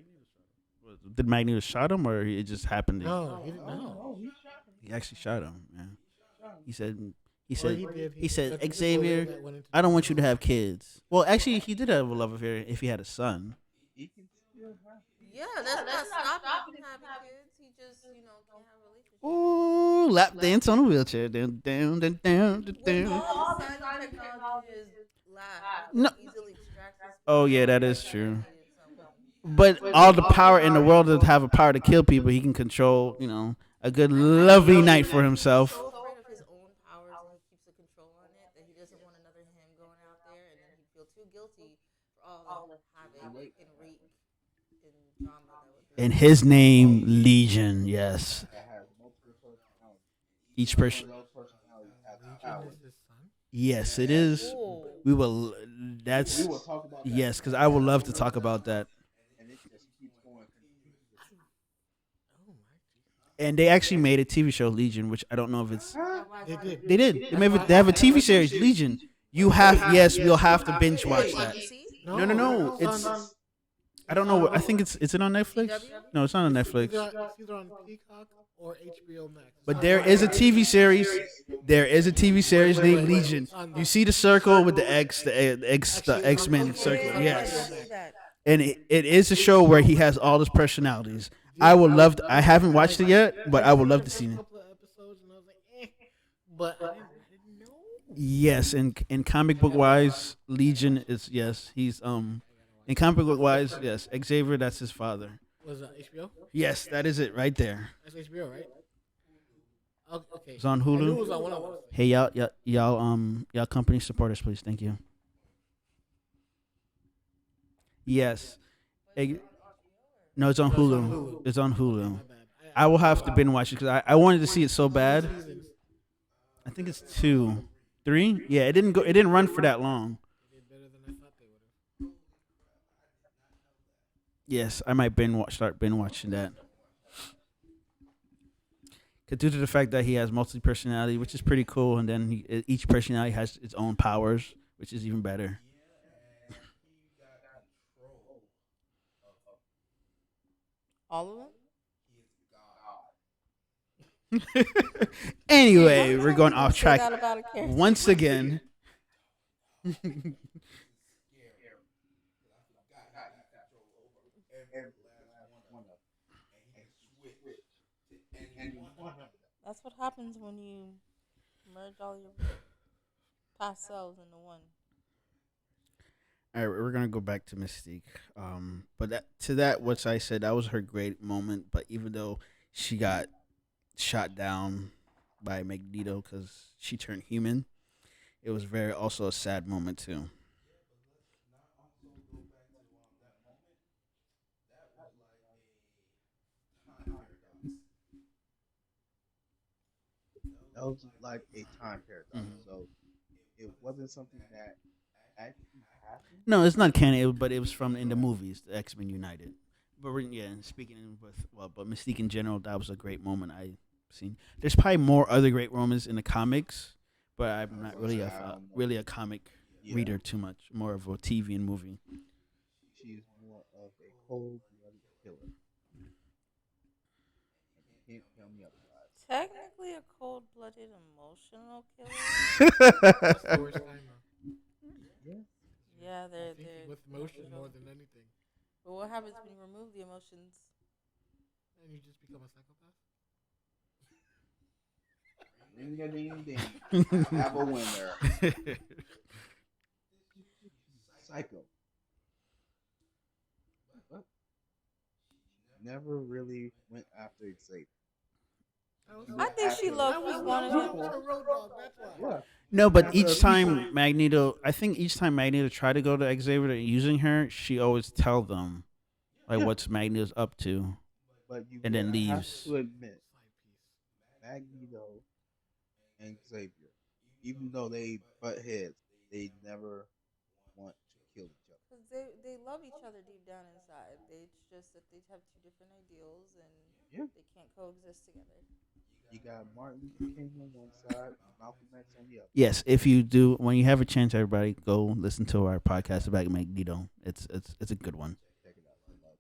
Did Magneto shot him, or it just happened? No, he didn't no, know. no, he shot him. He actually shot him. Yeah. Shot him. He said. He Or said. he did. He did, said, but the people Xavier, that went into I don't want you to jail- have kids. Well, actually, he did have a love affair if he had a son. He can still have. Yeah, that's not stopping him from having kids. He just, can't have a relationship. Ooh, lap dance on a wheelchair. Down, down, down, down, With down. all the cyber technology in his lab, he No. could easily extract his Oh yeah, that sperm is if true. he needed someone. But all the power in the world to have a power to kill people, he can control. A good lovely night for He's himself. so afraid of his own powers and he keeps the control on it that he doesn't want another him going out there and then he'd feel too guilty for all the havoc and reek and drama that would be. And his name, Legion. Yes, That has multiple personalities. each One person. of those personalities has Legion power. is his son. Yes, it is. Oh. We will. That's We will talk about that. yes, because I would love to talk about that. And it just keeps going continuously. Oh my Jesus. And they actually made a TV show, Legion, which I don't know if it's. They did. They did. They have a TV series, Legion. You have. Yes, we'll have to binge watch Wait, that. ABC? No. It's. I don't know. I think it's. Is it on Netflix? CW? No, it's not on Netflix. It's either on Peacock or HBO Max. But there is a TV series. There is a TV series named Legion. You see the circle with the X Men circle. Yeah, Yes, I see that. and it is a show where he has all his personalities. I would love. I haven't watched it yet, but I would love to see A it. couple of episodes and I was like, but I didn't know. Yes, and in comic book wise, Legion is yes. He's in comic book wise, yes. Xavier, that's his father. Was that HBO? Yes, that is it right there. That's HBO, right? Okay. It's on I knew it Hulu. was on one I wanted to say. Hey y'all company supporters, please. Thank you. Yes. No, it's on No, it's on Hulu. Hulu. It's on Hulu. My bad. I will have to binge watch it because I wanted to see it so bad. Seasons. I think it's 2, 3. Yeah, it didn't go. It didn't run for that long. They did better than I thought they would have. Yes, I might start binge watching that. Due to the fact that he has multi personality, which is pretty cool, and then each personality has its own powers, which is even better. All of them. Why Anyway, do we're some going people off say track that about a character? once again. Every last one of them, and he can switch to any one of them. That's what happens when you merge all your past selves into one. All right, we're gonna go back to Mystique. But that, which I said, that was her great moment. But even though she got shot down by Magneto because she turned human, it was very also a sad moment too. That was like a time paradox. Mhm. So it wasn't something that actually happened. No, it's not canon, but it was from in the movies, the X Men United. But yeah, speaking with but Mystique in general, that was a great moment I seen. There's probably more other great moments in the comics, but I'm I was not gonna really say a I don't know. really a comic Yeah, reader too much. More of a TV and movie. she's more of a cold-blooded killer, and you can't tell me otherwise. Technically, a cold-blooded emotional killer. That's the worst kind, though. Yeah, Yeah, You're they're thinking they're with emotion more than anything, But what happens when you remove the emotions? and you just become a psychopath. ring a ding ding. I have a winner. Psycho, but never really went after Xavier. That was She I went think she after low that was key that wanted was that him. was people. her road dog. That's why. Yeah, she No, went but after each people. time Magneto, I think each time Magneto tried to go to Xavier using her, she always tell them like Yeah, what's Magneto's up to, but you and would then have leaves. to admit, Side piece. Magneto and Xavier, even though they butt heads, they never want to kill each other. Because they love each other deep down inside. It's just that they have two different ideals and Yeah, they can't coexist together. you got Martin Luther King on one side, Malcolm X on the other. Yes, if you do, when you have a chance, everybody go listen to our podcast about Magneto. It's a good one. Check it out. I love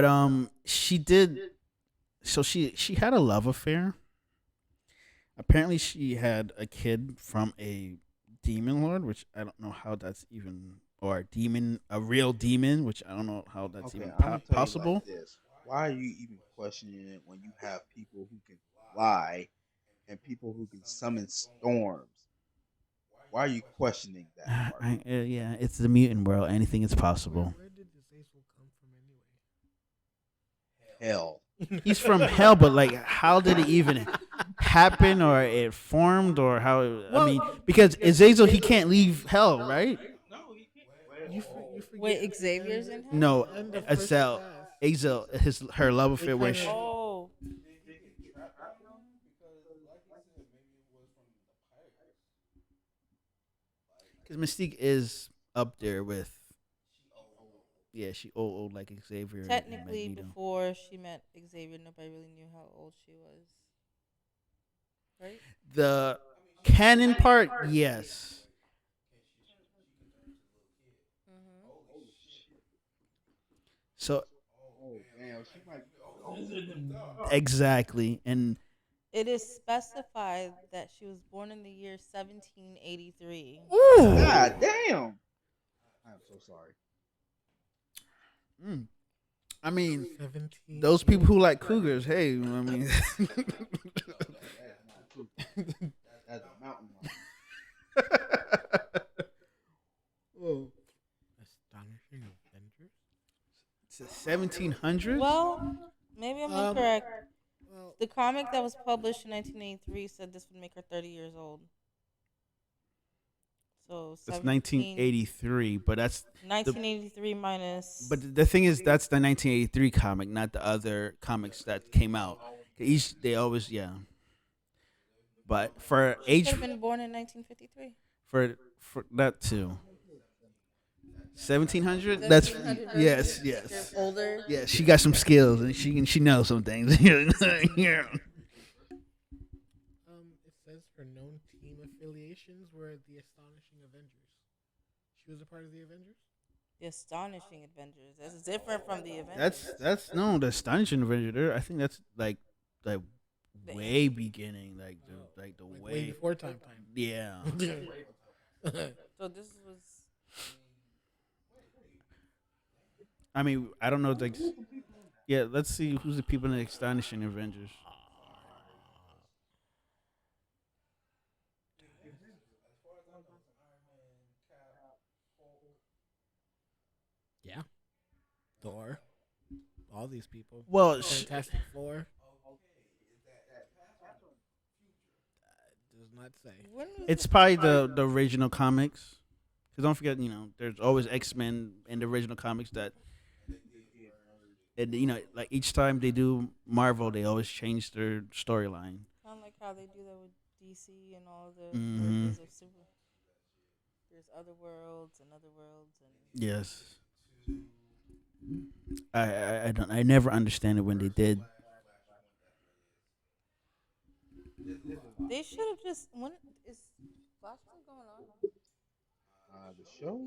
it. But she did. So she had a love affair. Apparently, she had a kid from a demon lord, which I don't know how that's even, or a real demon, which I don't know how that's Okay, even I'm gonna tell you like possible. this: why are you even questioning it when you have people who can fly and people who can summon storms? Why are you questioning that part? Yeah, it's the mutant world. Anything is Where possible. where did this Ace come from Hell, anyway? He's from hell, but like, how did it even happen, or it formed, or how? I Well, mean, because Azazel he can't leave hell, right? no, he can't. you forget Wait, Xavier's in hell? No, at the end of first Azel, class. Azel, her love They affair, where kind of she, Oh, Did he get trapped down because because Mystique is up there with, yeah, she old like Xavier and technically, Magneto. before she met Xavier, nobody really knew how old she was, right? The canon part, yes. Mm-hmm. holy shit. So Oh damn, she might be older than we are. exactly, and It is specified that she was born in the year 1783. ooh, God damn. I'm so sorry. mm, I mean, 17. those people who like cougars, hey, I mean, No, that is not true. That's a mountain lion. whoa, Astonishing Avengers. it's the 1700s. Well, maybe I'm Um, incorrect. well, The comic that was published in 1983 said this would make her 30 years old. So That's 17, 1983, but that's the 1983 minus. but the thing is that's the 1983 comic, not the other comics that came out. Each they always but She could have been born in 1953. for that too. 1700. That's 1700 version. yes, They're yes, older. yes. She got some skills and she knows some things. Yeah. It says her known team affiliations were the Astonishing Avengers. She was a part of the Avengers. The Astonishing Avengers. That's different from the That's Avengers. that's no the astonishing Avenger. I think that's like The way ancient. beginning, Oh, like the like way way. before time. Yeah. So this was. I mean, I don't know. Like, yeah. Let's see who's the people in the astonishing Avengers. Yeah, Thor. All these people. Well, Fantastic Four. Does not say. When was it's the probably the original comics. Because don't forget, there's always X-Men in the original comics that, and like each time they do Marvel, they always change their storyline. kind of like how they do that with DC and all the Hmm. versions of super. There's other worlds and other worlds and Yes, I don't I never understand it when they did. There's a lot. they should have just when is Flash still going on? The show.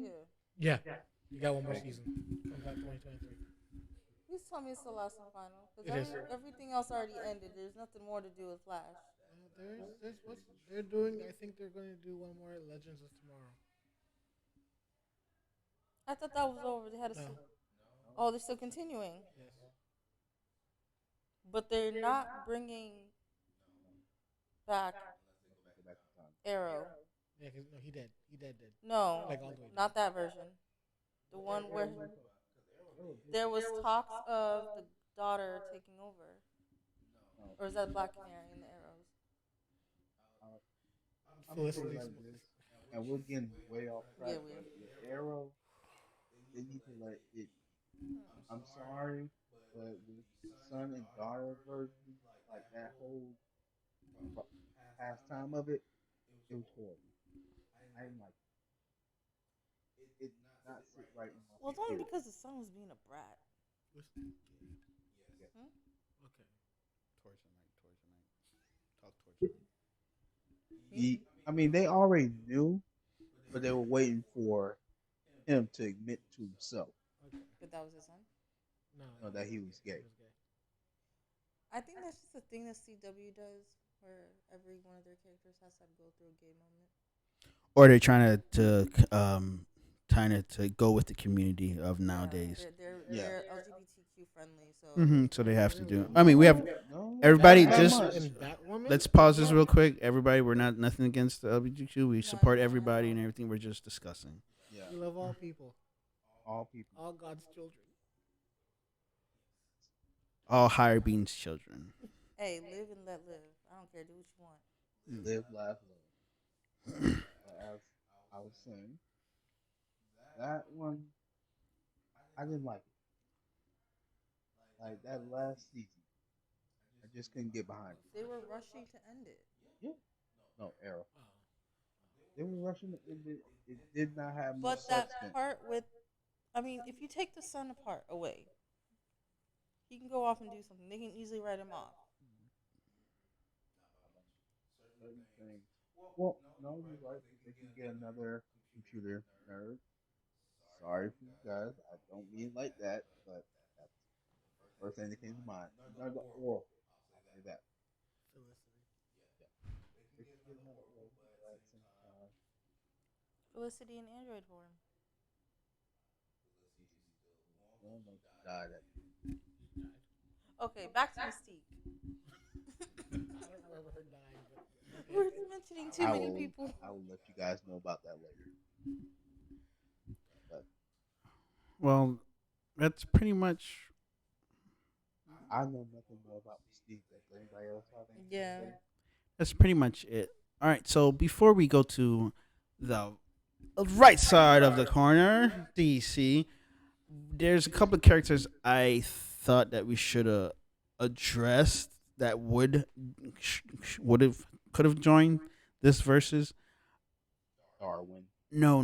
Yeah. Yeah, you got one more Oh, season. Comes out 2023. Please tell me it's the last and final because It is. everything else already ended. There's nothing more to do with Flash. There's what they're doing. I think they're going to do one more Legends of Tomorrow. I thought that was over. They had a No. oh, they're still continuing, Yes. but they're not bringing back go back in time. Arrow. Yeah, cause no, he dead. He dead. Dead. No, Like all the way. not that version. The one where Oh, there was talks of the daughter taking over, no. or is that Black Canary in the Arrows? Uh, I'm gonna say it Felicity's. like this, and we're getting way off Yeah, track. we are. But with Arrow, they need to let it. I'm sorry, but with the son and daughter version, like that whole pro- pastime of it, it was horrible. I didn't like it. It did not sit right in my Well, it's only spirit. because the son was being a brat. Yeah. Hmm? Okay. Towards the night. Talk towards the night. I mean, they already knew, but they were waiting for him to admit to himself Okay. But that was his son. No, that he was he gay. was gay. I think that's just a thing that CW does, where every one of their characters has to go through a gay moment. Or they're trying to go with the community of nowadays. Yeah. They're LGBTQ friendly, so So they have to do. Really? I mean, we have No, everybody not that just. much. in Batwoman. Let's pause this real quick. Everybody, we're not nothing against the LGBTQ. We No, support no, everybody no. and everything. We're just discussing. Yeah, We love all people, all people all God's children. All higher beings children. hey, live and let live. I don't care. Do what you want. live, laugh, love. But as I was saying, that one I didn't like it. Like that last season, I just couldn't get behind it. They were rushing to end it. Yeah, no Arrow. Oh. They were rushing to end it. It did not have much But that substance. part with, I mean, if you take the son apart away, he can go off and do something. They can easily write him off. Certain things. Well, no, you're right. They can get another computer nerd. Sorry for you guys. I don't mean like that, but that's the first thing that came to mind. Another Oracle. I'll say that. Felicity. Yeah. They can get another Oracle, but at the same time, Felicity and Android form. well, no, she died at Okay, back to Mystique. I don't remember her dying, but We're okay. mentioning too I many will people. I will let you guys know about that later. But Well, that's pretty much. I know nothing more about Mystique. Does anybody else have anything Yeah. to say? That's pretty much it. All right. So before we go to the right side of the corner, DC, there's a couple of characters I thought that we should have addressed that would have could have joined this versus. Darwin. No.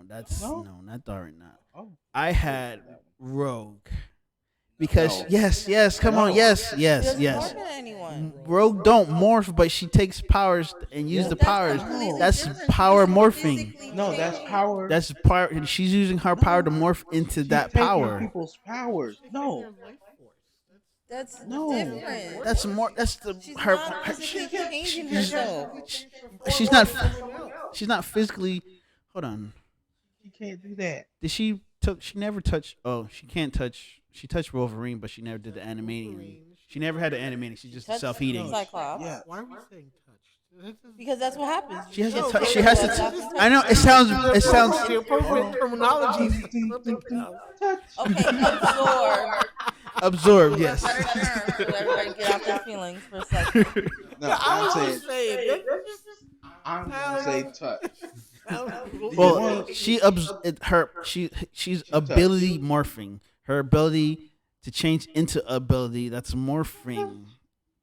That's No? no, not Darwin. Not. Oh, I I didn't had see that one. Rogue because No, yes, come on, no, He doesn't morph yes. into anyone. Rogue don't morph, but she takes powers and use yeah, the But that's powers. completely no, That's different. She power doesn't morphing. physically no. That's change. power. That's part, and she's using her power to No, morph into she's that taking power. people's She's powers. taking No, their life force. That's That's the no. same thing different. That's morphing. more. That's the She's her. not her physically changing She she's, can't herself. physically she's transform not. into someone else. She's not physically. Hold on. She can't do that. Did she took? She never touched. Oh, she can't touch. She touched Wolverine, but she never did the animating. Wolverine. She never had the animating. She's She just touched self healing. No, Cyclops yeah. Why are we saying touch? Because that's what happens. She has to No, touch. but She has to. it's Stop just and the, I know. touch. It sounds. the, It sounds. the appropriate Oh, terminology dun, for dun, something dun, dun, else. touch. Okay, absorb. Absorb. For Yes. better terms, so everybody get off their feelings for a second. No, Yeah, I I'm was saying just saying. That just I'm gonna say sounds, touch. sounds Do you Well, want she's to touch? ability morphing. Her ability to change into ability. That's morphing.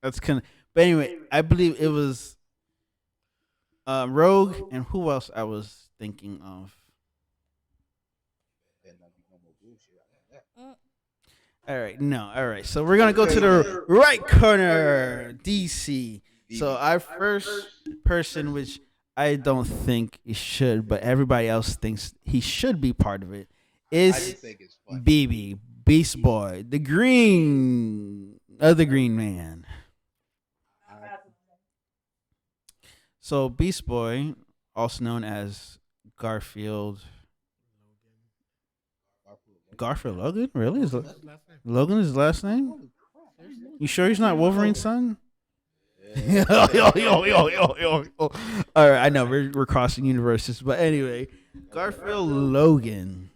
That's kind of. But anyway, I believe it was Rogue and who else I was thinking of. Better not be no more bullshit. I know that. Mm, All right, no, all right. So we're gonna go to Okay, the then. right corner, DC. So BB. our first person, which I don't think he should, but everybody else thinks he should be part of it, I is just think it's funny. BB, Beast Boy, the Green Man. I, So Beast Boy, also known as Garfield, Garfield Logan, really? Logan's his last name. Logan is his last name? holy crap! I didn't know You that. sure he's not Wolverine's son? Yeah. All right, I know we're crossing universes, but anyway, Garfield Logan.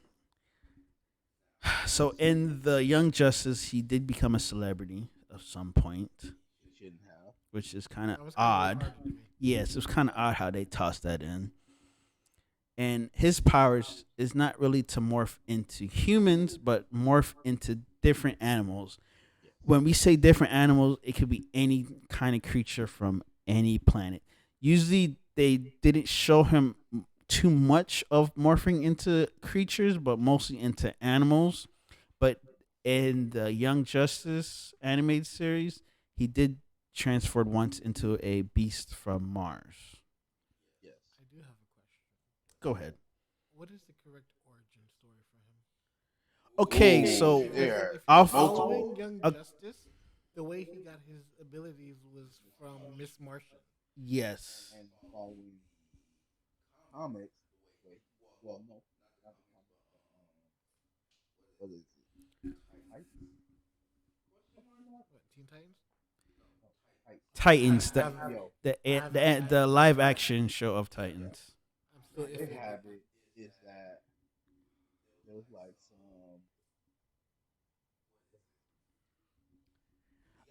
So in the Young Justice, he did become a celebrity at some point, He shouldn't have. which is kind of That was kind of odd. retarded to me. Yes, it was kind of odd how they tossed that in. And his powers is not really to morph into humans, but morph into different animals. When we say different animals, it could be any kind of creature from any planet. Usually, they didn't show him too much of morphing into creatures, but mostly into animals. But in the Young Justice animated series, he did transform once into a beast from Mars. Yes. I do have a question. Go ahead. What is the correct origin story for him? Okay, Ooh, so Because there. if I'll you're following Multiple. Young Uh, Justice, the way he got his abilities was from Miss Martian. yes. And following comics, wait, well, no, not the comics. What is it? Titans? What, Teen Titans? No, Titans. Titans, I have, Yo, the live action show of Titans. I'm still they iffy have about that. it is that there was like some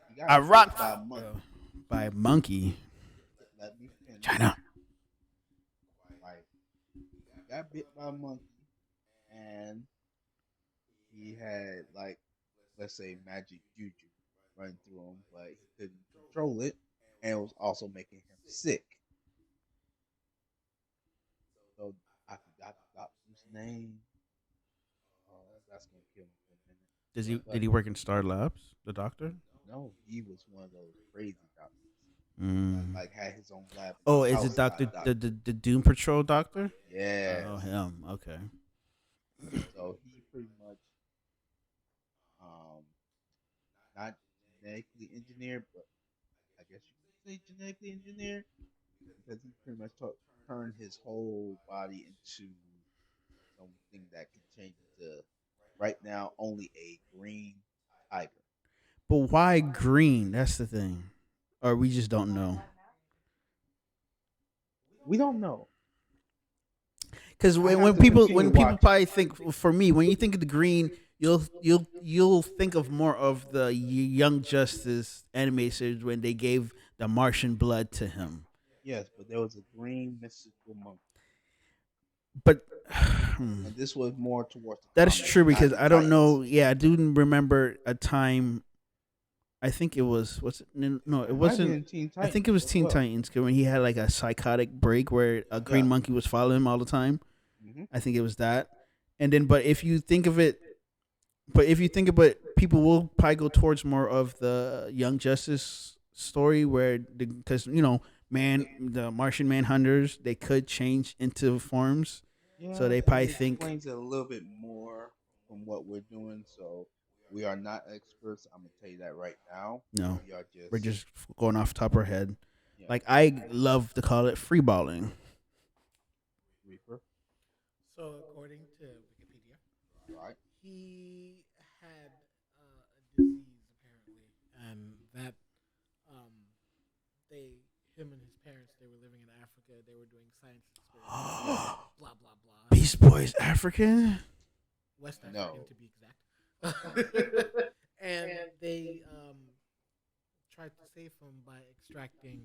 he got I bit rock by a monkey. by a monkey. Let me finish. China. Like he got bit by a monkey and he had like let's say magic juju running through him, but he couldn't control it and it was also making him sick. So I forgot the doctor's name. That's gonna kill me for a minute. Did he work in Star Labs? The doctor. No, he was one of those crazy doctors. Mm. Like had his own lab. In Oh, his is house it Doctor doctor. the Doom Patrol doctor? Yeah. Oh, him. Okay. So he pretty much um not genetically engineered, but I guess you could say genetically engineered because he pretty much turned his whole body into something that can change into right now only a green tiger. But why green? That's the thing. Or we just don't know. We don't know. Because I when, have when to people continue when people watching. probably think for me when you think of the green, you'll think of more of the Young Justice animated series when they gave the Martian blood to him. Yes, but there was a green mystical monkey, But and this was more towards the that is comics, true not because the I don't Titans. know. Yeah, I do remember a time. I think it was what's it? No, it It might be wasn't. in Teen I Titans think it was as Teen well. Titans when he had like a psychotic break where a green Yeah. monkey was following him all the time. Hmm. I think it was that. And then, but if you think of it, but if you think of it, people will probably go towards more of the Young Justice story, where because the Martian Manhunters, they could change into forms, so Yeah, they it probably think explains it a little bit more from what we're doing. So we are not experts. I'm gonna tell you that right now. no, We are we're just just going off the top of our head. yeah, Like I love to call it free balling. Reaper, So according to Wikipedia, right? he had a disease apparently, and that um, him and his parents, they were living in Africa. They were doing science experiments. Blah blah blah. Beast Boy is African. West African No, to be exact. And they tried to save him by extracting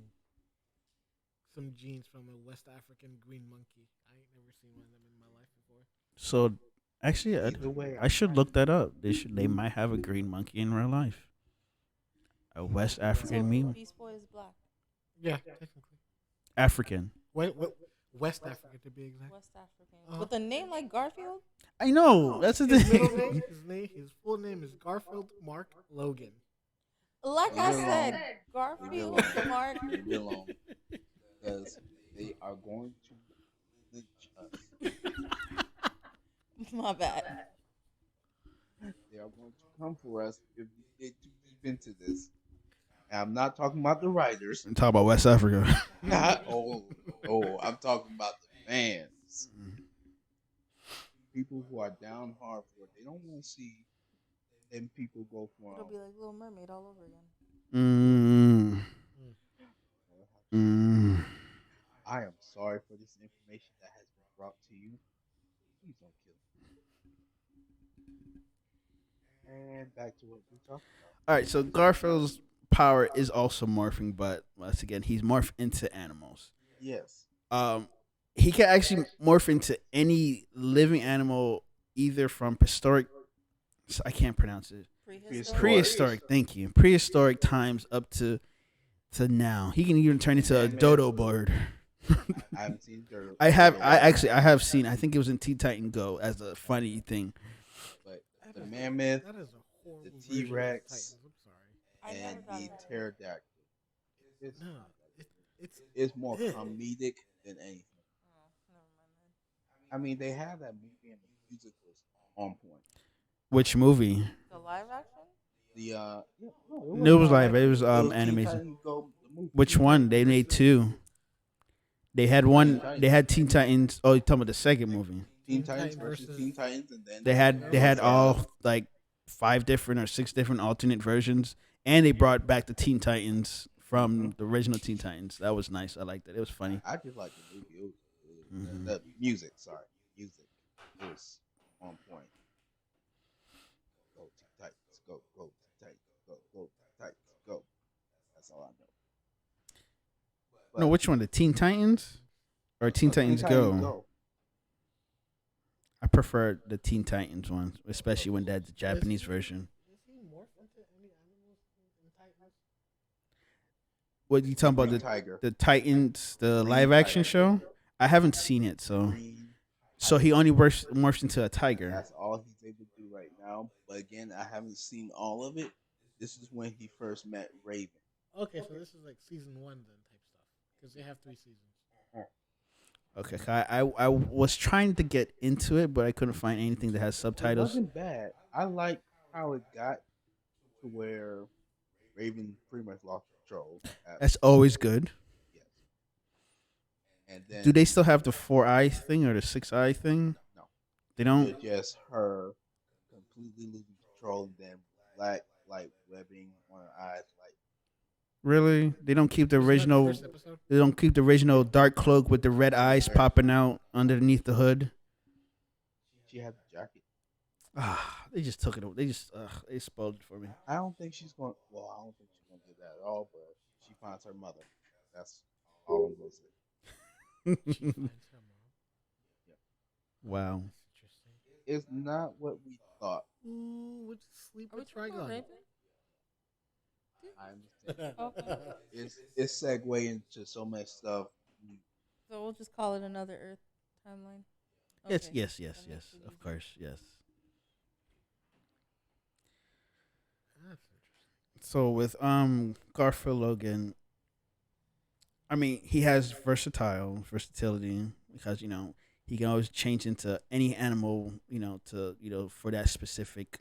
some genes from a West African green monkey. I ain't never seen one of them in my life before. So actually, either way, I I'm should fine. look that up. They might have a green monkey in real life. A West So African meme. Beast Boy is black. Yeah, technically. African. What West Africa to be exact. West African. Uh-huh. With a name like Garfield? I know. That's the His middle thing. name, his full name is Garfield Mark Logan. Like Leave I it alone. said, Leave it Garfield alone. Mark. Leave it alone because they are going to lynch us. My bad. They are going to come for us if we get too deep into this. And I'm not talking about the writers. Talk about West Africa. Not oh, I'm talking about the fans. People who are down hard for it. They don't want to see them people go It'll from. be like Little Mermaid all over again. Mm, Mm. mm. I am sorry for this information that has been brought to you. Please don't kill me. And back to what we talked about. All right. So Garfield's power is also morphing, but once again, he's morphed into animals. Yes. Um, he can actually morph into any living animal, either from prehistoric. I can't pronounce it. Prehistoric. Prehistoric. Prehistoric. Thank you. Prehistoric times up to now. He can even turn into a Man, dodo bird. I haven't seen Dirt. I have. Turtle I yet, actually. I have seen. I think it was in Teen Titan Go as a funny thing. but That the is mammoth, that is a horrible the version of T-Rex, Titans. I'm sorry. I never and got the into it. pterodactyl. It's No, it's it's more ugh. comedic than anything. Oh, never mind I mean, they have that movie and the music was on point. Which movie? then. The live action? The yeah, no, it It wasn't was live live. It action. was It was Teen animation. Titans Go the movie. Which Teen one? They Titans made versus two. They had Teen one. They Titans. had Teen Titans. Oh, you talking about the second movie? Teen Teen Titans Titans versus versus Teen Titans, and then They had. They there had was all like 5 different or 6 different alternate versions, and they brought back the Teen Titans hmm from the original Teen Titans. That was nice. I liked it. It was funny. I just like the movie. It was Hmm the music. Sorry, music. It was on point. Go Teen Titans. Go Teen Titans. Go Teen Titans. Go. That's all I know. No, But which one? The Teen Titans or Teen no, Teen Titans Titans Go? Go. I prefer the Teen Titans one, especially when that's the Does Japanese he version. does he morph into any animals in Titans? What you talking about Green Tiger. the Titans, the Green live action Tiger. show? I haven't seen it, so Green he Tiger. only morphs into a tiger. That's all he's able to do right now. But again, I haven't seen all of it. This is when he first met Raven. Okay, so this is like season 1 then type stuff because they have 3 seasons. Okay, I was trying to get into it, but I couldn't find anything that has It subtitles. wasn't bad. I like how it got to where Raven pretty much lost control. That's always good. Yes, and then Do they still have the 4 eye thing or the 6 eye thing? no, They no, don't. just her completely losing control, and then black light webbing on her eyes, like Really? They don't keep the Isn't that the original. first episode? They don't keep the original dark cloak with the red eyes popping out underneath the hood. she had the jacket. Ah, they just took it. They spoiled it for me. I don't think she's going. Well, I don't think she's going to do that at all. But she finds her mother. That's all I'm going to say. She finds her mom. Wow. That's interesting. It's not what we thought. Ooh, would you sleep Are we with talking about Trigon? Raven? I understand. Okay. It's segue into so much stuff. So we'll just call it another Earth timeline. Yes, Okay, yes, yes, that yes. makes it Of easier. course, yes. That's interesting. So with Garfield Logan, I mean, he has versatility because he can always change into any animal, to for that specific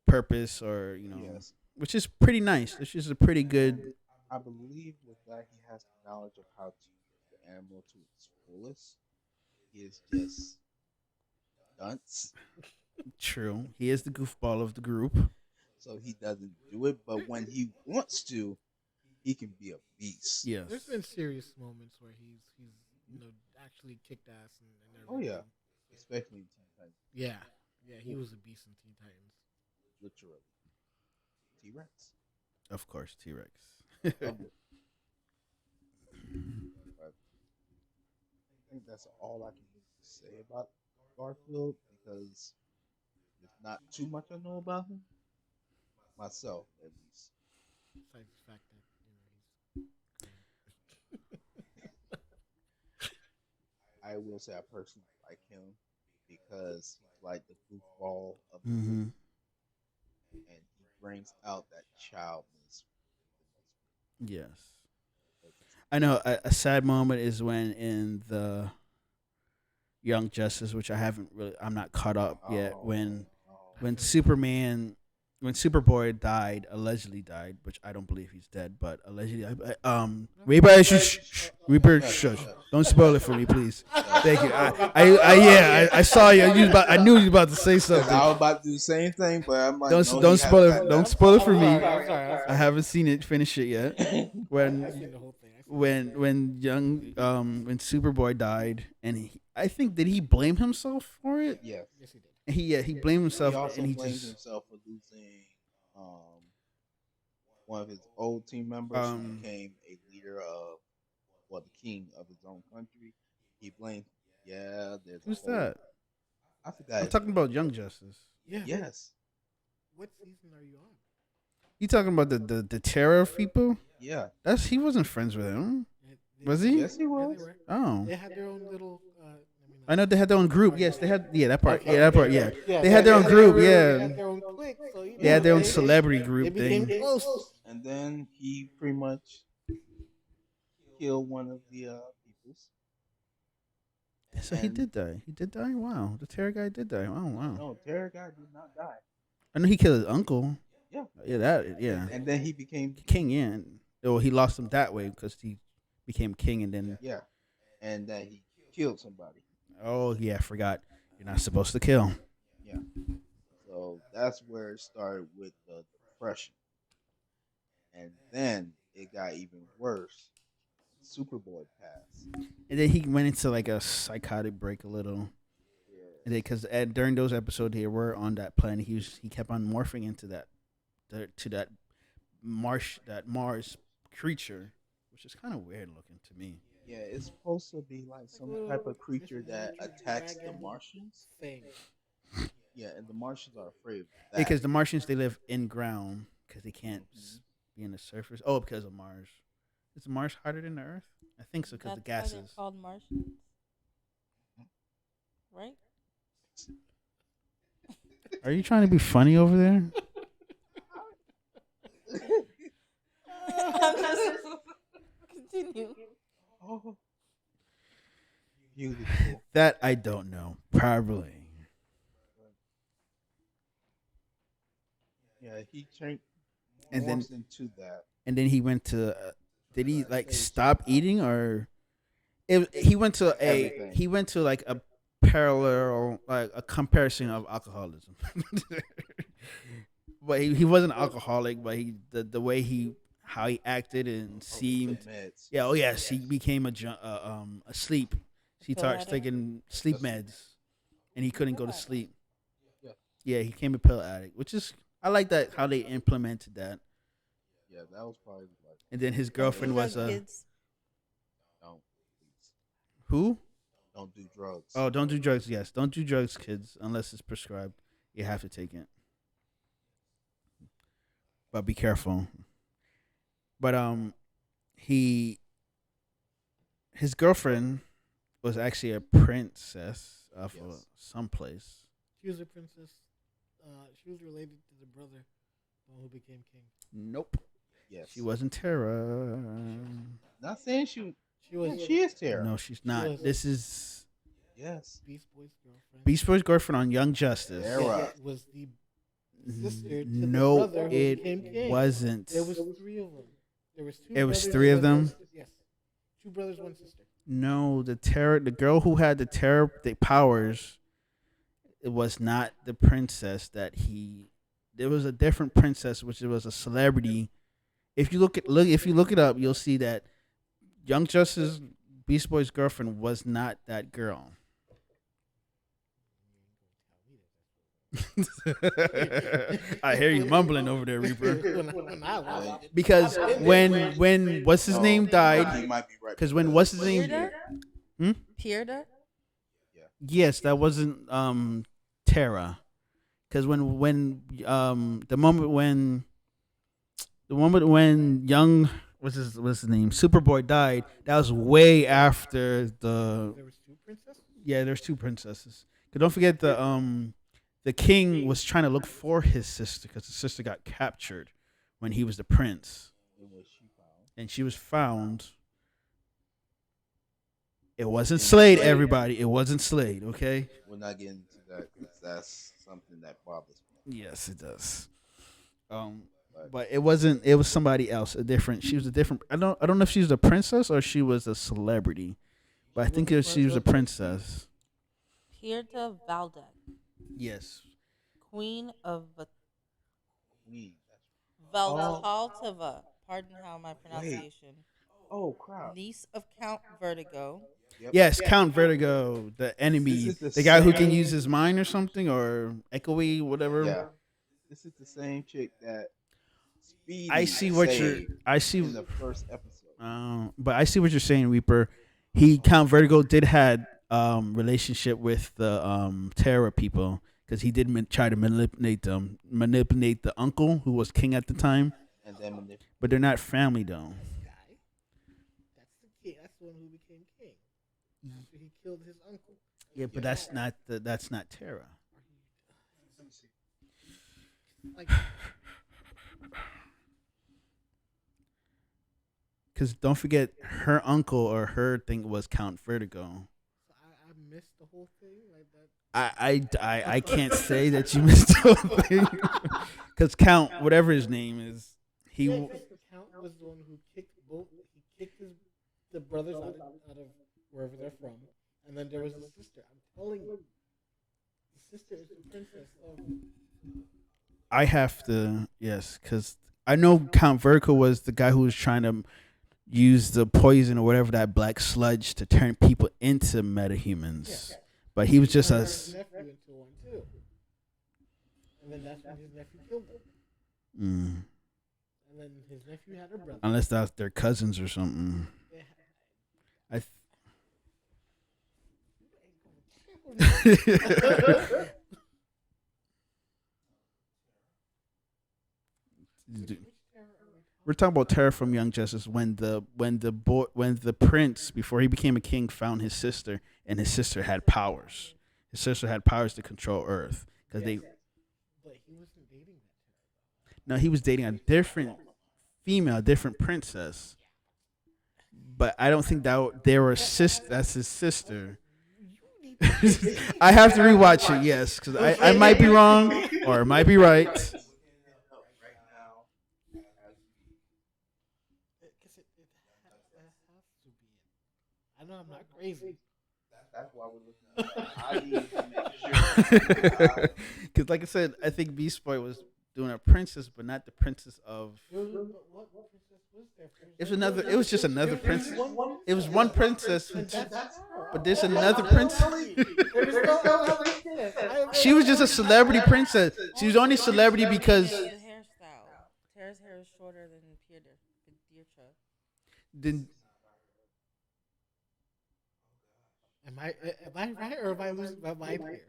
purpose or Yes, which is pretty nice. Which is a pretty and good. I believe with that he has the knowledge of how to use the animal to its fullest. He is just dunce, True, he is the goofball of the group. so he doesn't do it. But when he wants to, he can be a beast. Yes. There's been serious moments where he's actually kicked ass and Oh yeah, everything. especially in Teen Titans. Yeah, yeah, he Ooh, was a beast in Teen Titans. literally, T Rex. Of course, T Rex. Loved it. But I think that's all I can really say about Garfield because there's not too much I know about him myself, at least. Besides the fact that he's green. I will say I personally like him because he's like the goofball of the group, Hmm. and he brings out that childness within these Yes. people. I know a sad moment is when in the Young Justice, which I'm not caught up yet. Oh, I When finished it. Superman, when Superboy died, allegedly died, which I don't believe he's dead, but allegedly, No, Reaper, uh, Reaper, shush, shush, shush, don't shush, spoil it for me, please. shush. Thank you. Yeah, I saw you. I knew you were about to say Because something. I was about to do the same thing, but I'm like, no, he Don't hasn't spoil gotten it. Don't that spoil far. it for me. I'm I sorry. haven't seen it, finish it yet. I When seen the whole thing. I seen the whole thing. when Superboy died, and I think did he blame himself for it? Yes. Yes, he did. He blamed He himself, also and he blamed just himself for losing um, one of his old team members who um became a leader of, well, the king of his own country. He blamed, yeah, there's a who's whole, that? I forgot I'm his talking name. about Young Justice. Yeah. Yes, What season are you on? You talking about the terror people? yeah, That's he wasn't friends with him, was They he? were. yes, he Yeah, they was. were. Oh, They had their own little. Let me I not know they say had their own that group. part. Yes, they had. Yeah, that part. Yeah, Okay, that part. yeah, Yeah, yeah. they had their own group. They Yeah, had their own clique, so they had their own celebrity they group became thing. close. And then he pretty much killed one of the peoples. So he And did die. He did die. Wow, the terror guy did die. Oh wow. no, Terror Guy did not die. I know he killed his uncle. Yeah, Yeah, that. Yeah, and then he became king. king. Yeah. Well, he lost him that way because he became king, and then Yeah, and that he killed somebody. oh yeah, I forgot. You're not supposed to kill. Yeah, so that's where it started with the depression, and then it got even worse. Superboy passed. And then he went into like a psychotic break a little. And Yes. because during those episodes they were on that planet, he kept on morphing into to that Mars creature, which is kind of weird looking to me. Yeah, it's supposed to be like It's like a some type little of creature that mystery attacks the dragon Martians. thing. Yeah, and the Martians are afraid of Yeah, that. because the Martians they live in ground because they can't Mhm. be in the surface. Oh, because of Mars. Is Mars harder than the Earth? I think so because the That's why they're gases. called Martians, right? Are you trying to be funny over there? I'm just continue. Oh, beautiful. That I don't know. Probably. Yeah, he changed And then morphs into that. he went to. Did he like stop eating or? He went to Everything. like a parallel like a comparison of alcoholism. But he wasn't an alcoholic, but the way he how he acted and Oh, he seemed. took meds. Yeah. Oh yes, he became asleep. He Pill starts addict? taking sleep That's- meds, and he couldn't go Pill to addict. sleep. Yeah, Yeah, he became a pill addict, which is I like that how they implemented that. yeah, that was probably like And then his Don't do girlfriend was drugs, kids. don't please who? don't do drugs. Oh, don't do drugs. Yes, don't do drugs, kids, unless it's prescribed. You have to take it, but be careful. But he his girlfriend was actually a princess of Yes. someplace. She was a princess. She was related to the brother who became king. Nope. She Yes. wasn't Terra. Not saying she. She Yeah, was. she is Tara. No, she's She not. was This is Yes. Beast Boy's girlfriend. Beast Boy's girlfriend on Young Justice. Tara. Was the sister to the No, brother who it became king. wasn't. There was three of them. There was two. It was brothers three and of one them? sister. Yes, two brothers, one sister. No, the girl who had the powers, it was not the princess that he. There was a different princess, which was a celebrity. If you look it up, you'll see that Young Justice Beast Boy's girlfriend was not that girl. I hear you mumbling over there, Reaper. when I watched it, Because when what's his No, name He died? might be right. Because when because what's his name? Peer Hmm? Peer dirt? Yeah. Yes, that wasn't Terra. Because the moment when young what's his name Superboy died, that was way after the there was two princesses. yeah. There's two princesses. 'Cause don't forget the king was trying to look for his sister because his sister got captured when he was the prince, It was she found. and she was found. It wasn't And Slade, everybody. It wasn't Slade. Okay. we're not getting into that because that's something that bothers me. Yes, it does. Um, But but it wasn't. It was somebody else. A different. She was a different. I don't know if she was a princess or she was a celebrity, but I think she was a princess. Pierda Valdec, Yes. Queen of we. Veltaltava. Pardon how my pronunciation. Oh crap. Niece of Count Vertigo. Yep. Yes, Count Vertigo, the enemy, This is the guy who can use his mind or something, or echoey, whatever. Yeah. This is the same chick that Speedy I see what you're. saved I see. in the first episode. But I see what you're saying, Reaper. Count Vertigo did had relationship with the Terra people because he did try to manipulate the uncle who was king at the time. And then But they're not family though. Guy. That's the king. That's the one who became king after he killed his uncle. Yeah, but that's not Terra. Like Because don't forget, her uncle or her thing was Count Vertigo. so I missed the whole thing like that. I can't say that you missed the whole thing. Because Count, whatever his name is, he. Yeah, 'cause the count was the one who kicked both. He kicked the brothers out of wherever they're from, and then there was the sister. I'm telling you, the sister is the princess of. I have to, yes, because I know Count Vertigo was the guy who was trying to use the poison or whatever, that black sludge, to turn people into metahumans. Yeah. But he was just turned a. his nephew into one too, and then that's when his nephew killed him. Mm, And then his nephew had a brother. unless that's their cousins or something. They had- I. We're talking about Terror from Young Justice when the prince, before he became a king, found his sister, and his sister had powers. His sister had powers to control Earth because they. But he wasn't dating that. No, he was dating a different female, a different princess. But I don't think that they were sister. That's his sister. I have to rewatch it, yes, because I might be wrong or it might be right. Right now, Because it has to be. I know I'm not crazy. that's why we're looking at it. I need to make sure. Because, like I said, I think Beast Boy was doing a princess, but not the princess of. What princess was there? It was another. It was just another princess. It was one princess, And that's her. but there's another princess. There's no other princess. She was just a celebrity princess. She was only celebrity because The hairstyle. Tara's hair is shorter than Deirdre. then Am I right or am I losing my mind here?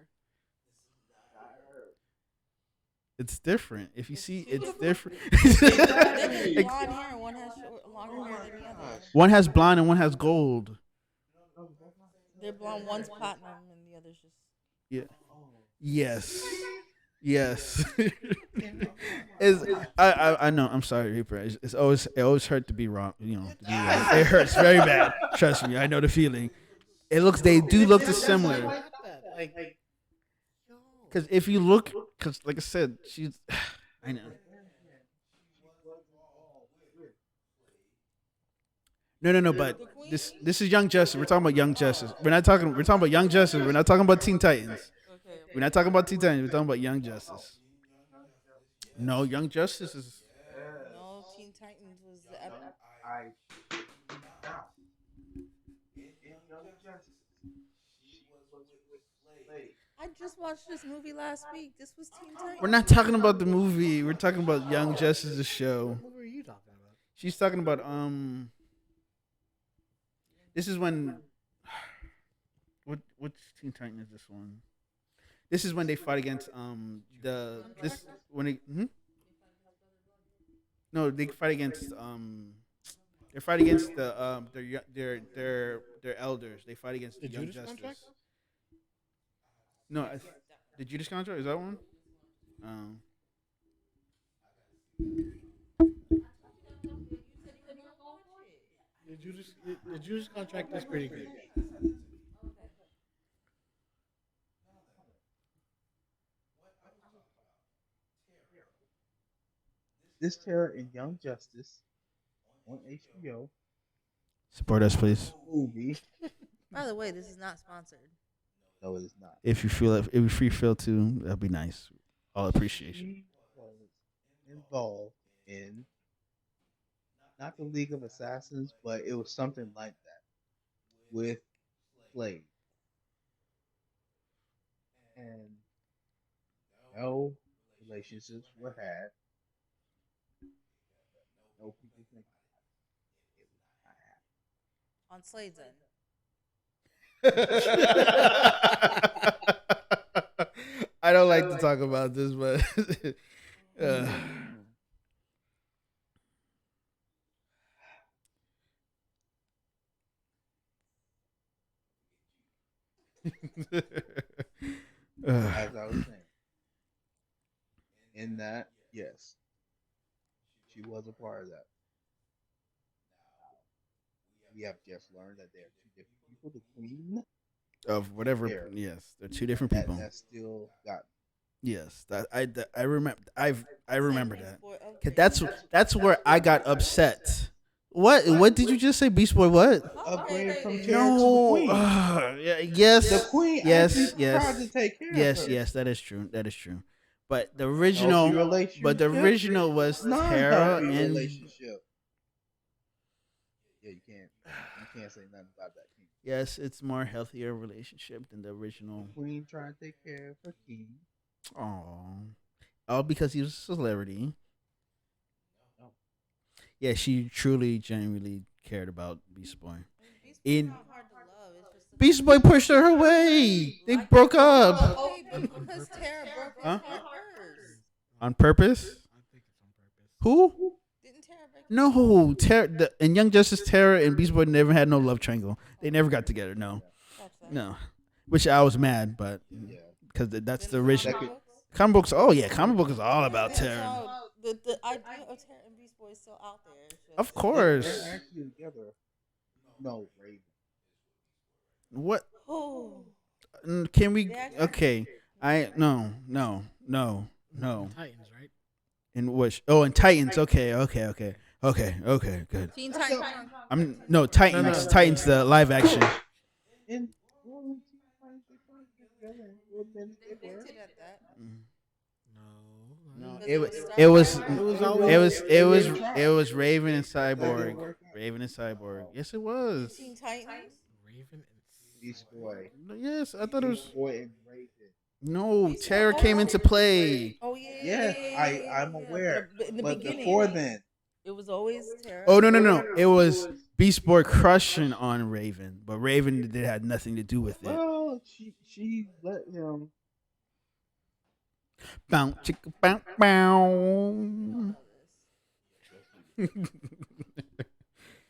it's different. If you see, it's different. They have blonde hair and one has longer hair than the other. One has blonde and one has gold. They're blonde. One's platinum and the other's just Yeah. Oh, Yes. Yes. can it? Is I know. I'm sorry, Reaper. It always hurt to be wrong. It To be wrong. It does. hurts very bad. Trust me. I know the feeling. It looks. They do look That's why I dissimilar. got that. Like, yo, Because if you look, because like I said, she's. I know. On the other hand, she was involved with No, no, no. But the queen. this is Young Justice. We're talking about Young Justice. We're not talking. We're talking about Young Justice. We're not talking about Teen Titans. Okay, We're okay. not talking about Teen Titans. We're talking about Young Justice. Young Justice. No, Young Justice is. Yes. No, Teen Titans was the Young, I shit you not. In Young Justice, she was with Slade. I just watched this movie last week. This was Teen We're Titans. not talking about the movie. We're talking about Young Justice, the show. what movie are you talking about? She's talking about This is when. Which Teen Titan is this one? This is when they fight against the this when they no they fight against they fight against the their elders. They fight against The Young Judas Justice. Contract? No, the Judas Contract is that one? Um, The Judas Contract is pretty good. This Terror in Young Justice on HBO support us, please. movie. By the way, this is not sponsored. No, it is not. If you feel to, that'd be nice. All appreciation. She was involved in not the League of Assassins, but it was something like that with Slade. And no relationships were had. No people think it would not On Slade's end. I don't like to talk about this, but happen. As I was saying, in that, yes, she was a part of that. We have just learned that they are two different people. The Queen of and whatever. Terror. Yes, they're two different That people. that still got Yes, I remember. I remember that. Okay. 'Cause that's where I got upset. What did you just say, Beast Boy? What? upgraded from Upgraded. Terror to the No. Queen. Yeah, The yes. Queen actually Yes. tried to Yes. take care of Yes. her. Yes. That is true. That is true. But the Healthy original, but the relationship, original was Tara non-healthy and relationship. Yeah, you can't say nothing about that. King. yes, it's more healthier relationship than the original. Queen trying to take care of her king. Oh, all because he was a celebrity. No, Yeah, she truly, genuinely cared about Beast Boy. Beast Boy's In not hard to love. It's just the Beast Boy pushed her away. They broke up. Okay, but because Tara broke his Huh? heart first. On purpose? I think it's on purpose. Who? Didn't Tara break? No, in Young Justice, Terra and Beast Boy never had no love triangle. They never got together. No, Gotcha. no. Which I was mad, but yeah. because that's the Then original Second- comic books? comic books. Oh yeah, comic book is all about Yeah, Terra. no, the idea of Tara and Beast Boy is still out there. It's just, Of They're course. actually together. No, Raven. What Oh, can we? They actually- Okay, I no. Titans, right? In which? Oh, in Titans. Okay, good. Teen Titans. I'm no Titans. No. Titans, the live action. In well, when Teen Titans, they finally get together, and for a minute They they were. hinted at that. No. No, Because it was started it was out- It was it always- was it was it was Raven and That didn't Cyborg. work out. Raven and Cyborg. Yes, it was. Teen Titans. Raven and Beast Boy. Yes, I thought it was. Beast Boy and Raven. No, Beast Boy- Terror oh, came into play. Oh yeah. Yes, yeah, yeah, I'm yeah. aware. But in the But beginning, before then, it was always Tara. Oh no! It was Beast Boy crushing on Raven, but Raven did had nothing to do with it. well, she let him. Bow, chicka, bow, bow. Yes, we did.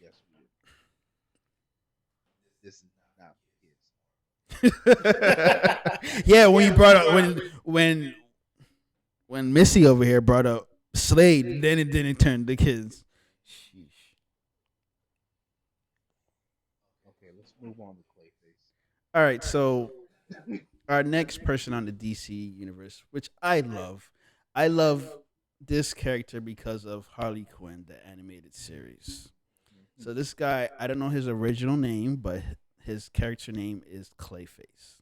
Yes, we did. This is not for kids. Yeah, when you brought up when Missy over here brought up Slade, then it didn't turn the kids. Sheesh. Okay, let's move on to Clayface. All right, so our next person on the DC universe, which I love this character because of Harley Quinn, the animated series. Mhm. So this guy, I don't know his original name, but his character name is Clayface.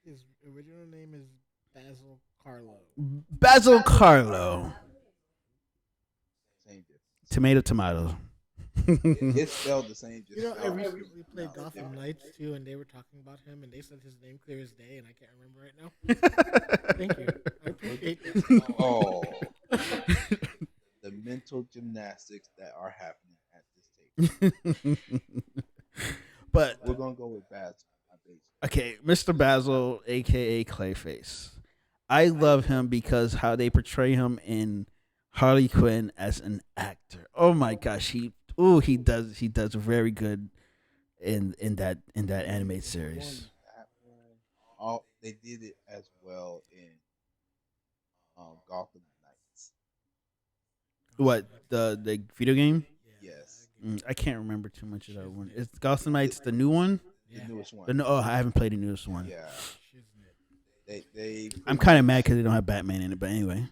His original name is Basil Carlo. Basil Carlo. Same difference. Tomato, tomato. It's spelled the same, You just know, I spelled recently played pronounced Gotham different. Knights too, and they were talking about him, and they said his name clear as day, and I can't remember right now. Thank you. I appreciate Oh, that. the mental gymnastics that are happening at this table. But We're gonna go with Baz. I base. okay, Mr. Basil, aka Clayface. I love him because how they portray him in Harley Quinn as an actor. Oh my gosh, he does very good in that animated Not only series. that one, all they did it as well in Gotham Knights. What Gotham Knights. the video game? Yeah, Yes, I give I can't remember too much of that one. Shiznit. Is Gotham the, Knights the new one? the Yeah, newest one. The no, oh, I haven't played the newest one. Yeah, Shiznit. they I'm pretty kind of mad much because they don't have Batman in it. But anyway.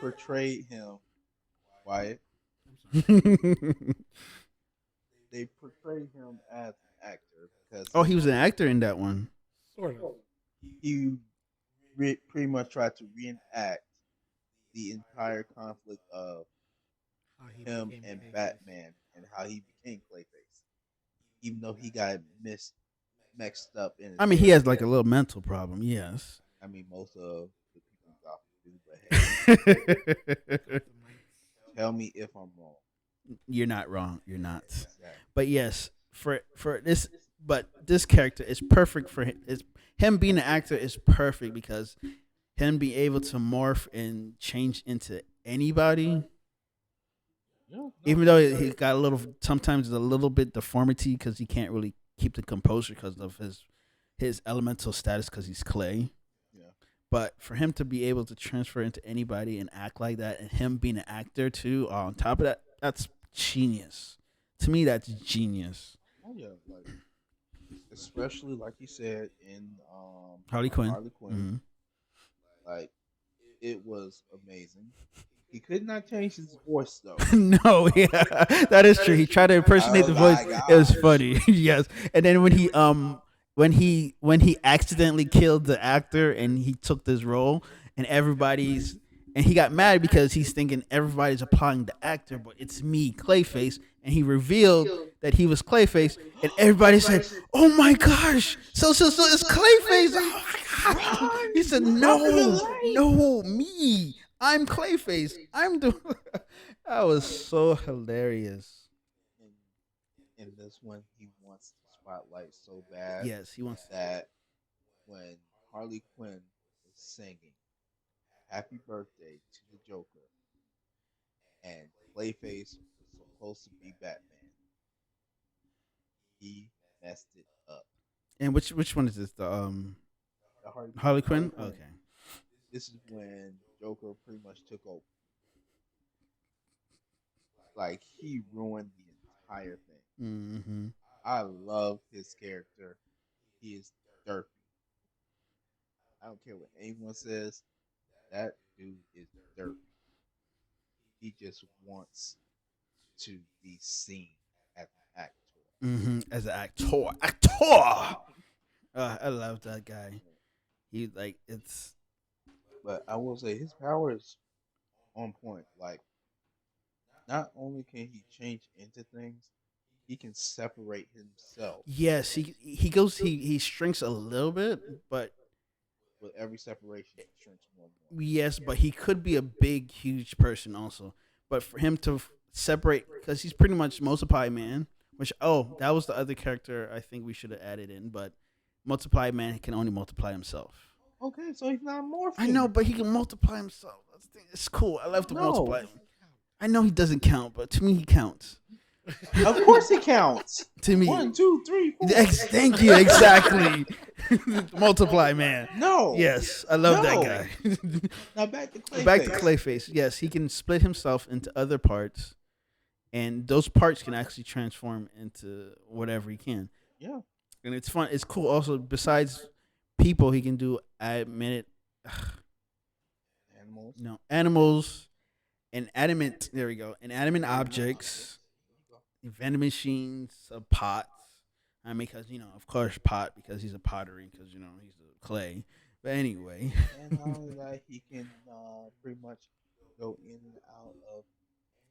portrayed him. Wyatt. I'm sorry. They portrayed him as an actor because Oh, he was an actor in that one. Sort of. he pretty much tried to reenact the entire conflict of How he him became and Clayface. Batman and how he became Clayface, even though he got mixed up in his I mean, he head. has like a little mental problem. Yes. I mean, most of the people in Gotham do, but Gotham Knights. tell me if I'm wrong. You're not wrong. You're not. Exactly. But yes, for this, but this character is perfect for him. Is him being an actor is perfect because him being able to morph and change into anybody, Yeah, no, even though he got a little sometimes a little bit deformity because he can't really keep the composure because of his elemental status because he's clay. yeah. But for him to be able to transfer into anybody and act like that, and him being an actor too, on top of that, that's genius. To me, that's genius. Oh yeah, like especially like you said in Harley Quinn. Harley Quinn, Hmm. like it was amazing. He could not change his voice though. No, yeah, that is true. He tried to impersonate Oh the voice. my It was gosh. funny, yes. And then when he accidentally killed the actor and he took this role and everybody's and he got mad because he's thinking everybody's applying the actor, but it's me, Clayface, and he revealed that he was Clayface, and everybody said, "Oh my gosh, so it's Clayface!" Oh my god! He said, Run for your "No, life!" no, me, I'm Clayface. I'm the." That was so hilarious. In this one, he wants the spotlight so bad Yes, he wants. that when Harley Quinn was singing "Happy Birthday" to the Joker, and Clayface was supposed to be Batman, he messed it up. And which one is this? The The Harley Harley Quinn. Quinn. Okay. This is when Joker pretty much took over. Like he ruined the entire thing. Mm-hmm. I love his character. He is derpy. I don't care what anyone says. That dude is derpy. He just wants to be seen as an actor. Mm-hmm. As an actor. I love that guy. He like it's But I will say his power is on point. Like not only can he change into things, he can separate himself. yes. He goes he shrinks a little bit, but With every separation, he shrinks more and more. yes, but he could be a big, huge person also. But for him to separate, because he's pretty much Multiply Man, which, oh, that was the other character I think we should have added in. But Multiply Man can only multiply himself. Okay, so he's not morphing. I know, but he can multiply himself. That's the thing. It's cool. I love to No. multiply. I know he doesn't count, but to me, he counts. Of course he counts. To me, 1, 2, 3, 4. Thank you. Exactly. Multiply Man. No, Yes, I love that no. guy. Now back to Back to Clayface. Clayface. Yes, he can split himself into other parts, and those parts can actually transform into whatever he can. Yeah, And it's fun. It's cool. Also, besides people, he can do minute, animals. no animals, and adamant. There we go. And adamant objects, vending machines, pots. I mean, because of course, pot because he's a pottery because he's a clay. But anyway, And not only that, he can pretty much go in and out of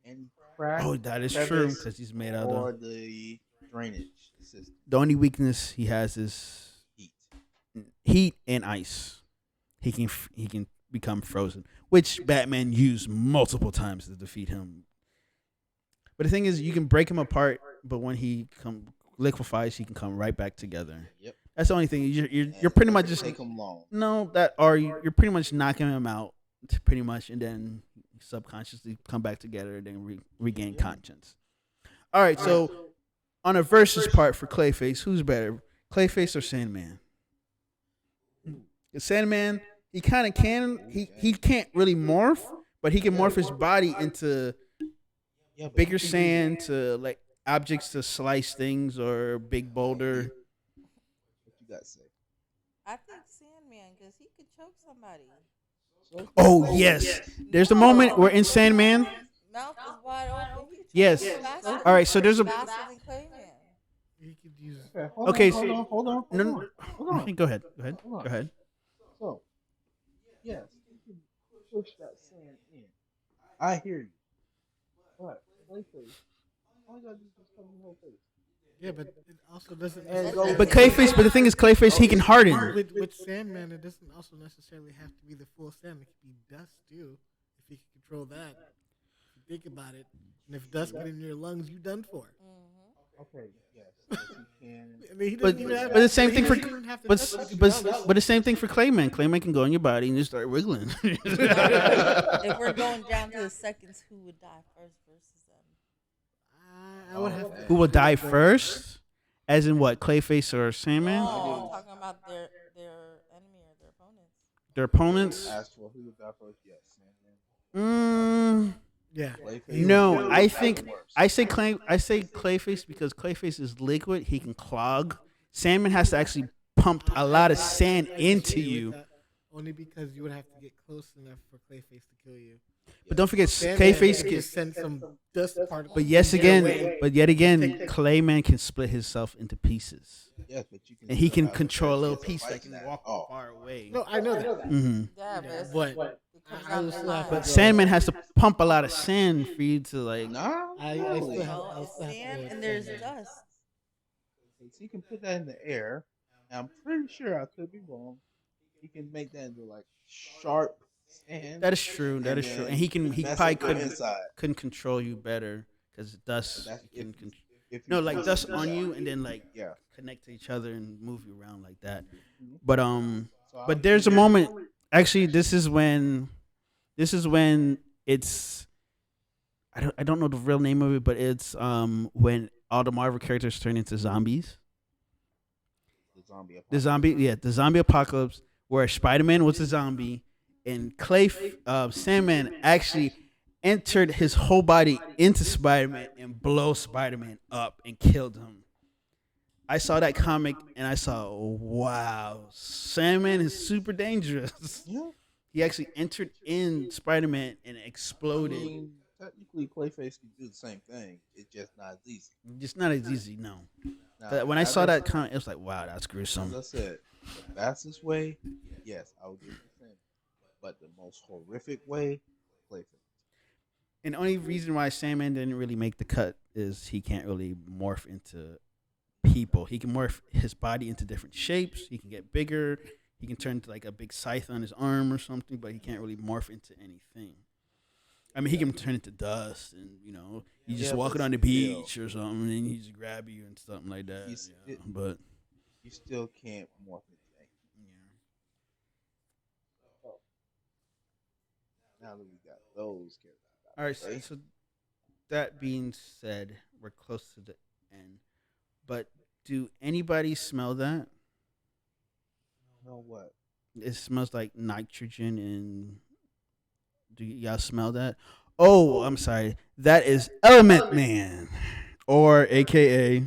any crack, oh, that is true crevice, because he's made out of. or the drainage system. The only weakness he has is Heat. heat and ice. He can become frozen, which Batman used multiple times to defeat him. But the thing is, you can break him apart, but when he liquefies, he can come right back together. Yep. That's the only thing. You're And pretty it much doesn't just take him long. no that or you're pretty much knocking him out, pretty much, and then subconsciously come back together and then regain Yeah. conscience. All right, so on a versus part for Clayface, who's better, Clayface or Sandman? 'Cause Sandman, he kind of can. He can't really morph, but he can morph his body into Yeah, but bigger you can sand to like objects to slice things or big boulder. what you got to say? I think Sandman, because he could choke somebody. So, Oh yes, there's a moment where in Sandman. Mouth is wide open. He could choke Yes. you faster. All right, so there's a faster than Clayman. He could use. okay, hold okay. on, hold on, No, hold no, on, hold on. go ahead. Go ahead. Hold on. Go ahead. So, yes, you can push that sand in. I hear you. But Clayface, all you gotta do is just cover your whole face. Yeah, but it also doesn't. And necessarily- go- But Clayface, but the thing is, Clayface, he can harden. with Sandman, it doesn't also necessarily have to be the full sand. It could be dust too, if he can control that. If you think about it, and if dust get in your lungs, you done for. Okay, yes, yes, you can. I mean, he But doesn't even have but the same thing for he doesn't even have to but touch you, but to be honest. but the same thing for Clayman. Clayman can go in your body and just start wiggling. If we're going down to the seconds, who would die first versus them? I would have to. Who will die first? As in what? Clayface or Sandman? No, I'm talking about their enemy or their opponents. Their opponents? As for who would die first, yes, Sandman. Mm, Yeah. Clayface no, would I die think worse. I say Clayface because Clayface is liquid. He can clog. Sandman has to actually pump a lot of sand into disagree with you. that, only because you would have to get close enough for Clayface to kill you. But don't forget, Sandman Clayface could can. just send some dust particles. But yes, your again, way. but yet again, Clayman can split himself into pieces, Yes, but you can and he still can have the control a best little chance of piece that fighting can that walk off. far away. No, I know that. hmm Yeah, but it's, But it comes I down would to still have mind. to go. Sandman has to pump a lot of sand for you to like. Nah, I really. still have. No, I'll it's still have to sand go with and there's Sandman. dust. So he can put that in the air. And I'm pretty sure I could be wrong. He can make that into like sharp sand. That is true. That and is true. then And he mess probably up your couldn't inside. control you better because But dust that's can if no you like choose dust to do on that. you and then like Yeah. connect to each other and move you around like that. Mhm. But So I but would there's a say- moment. Actually, this is when it's I don't know the real name of it, but it's when all the Marvel characters turn into zombies. the zombie The zombie apocalypse where Spider-Man was a zombie and Sandman actually entered his whole body into Spider-Man and blow Spider-Man up and killed him. I saw that comic and I saw, wow, Sandman is super dangerous. Yeah. He actually entered in Spider-Man and I exploded. mean, technically, Clayface can do the same thing. It's just not as easy. It's not as easy, no. Now, But when I as saw I- that comic, it was like, wow, that's as gruesome. I said, the fastest way, yes, I would do the same. But the most horrific way, Clayface. And the only reason why Sandman didn't really make the cut is he can't really morph into people. He can morph his body into different shapes. He can get bigger. He can turn into like a big scythe on his arm or something, but he can't really morph into anything. I mean, he can turn into dust, and you just Yeah, walking but on the still. beach or something, and he just grab you and something like that. He's- Yeah. it- But You still can't morph anything. So, now that we got those characters out all right. of the way, So that being said, we're close to the end. But do anybody smell that? Smell what? It smells like nitrogen and do y'all smell that? Oh, I'm sorry. That is Element Man, or AKA I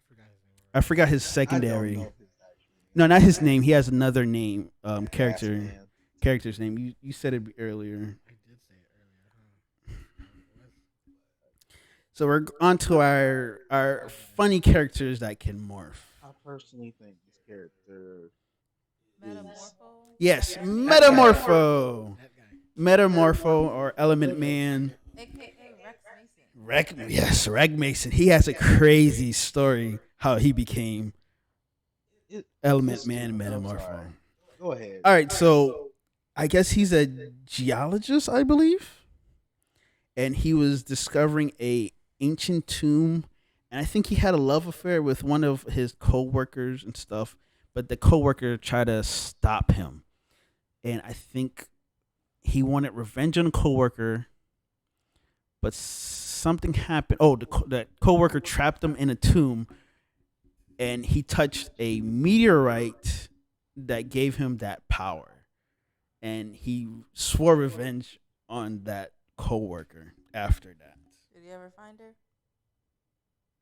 forgot his name I already. forgot his I don't secondary. know his actual No, name. not his name. He has another name. Gas Character man. character's name. You said it earlier. I did say it earlier, huh? What was So we're on to our funny characters that can morph. I personally think this character is Metamorpho, Yes, that guy. Metamorpho, that guy? Metamorpho or Element Man. aka Rex Mason. Yes, Reg Mason. He has a crazy story how he became It, Element it's Man stupid. I'm sorry. Metamorpho. Go ahead. All right, so I guess he's a geologist, I believe, and he was discovering a ancient tomb, and I think he had a love affair with one of his co-workers and stuff, but the co-worker tried to stop him, and I think he wanted revenge on the co-worker, but something happened. Oh, that co-worker trapped him in a tomb, and he touched a meteorite that gave him that power, and he swore revenge on that coworker after that. Did you ever find her?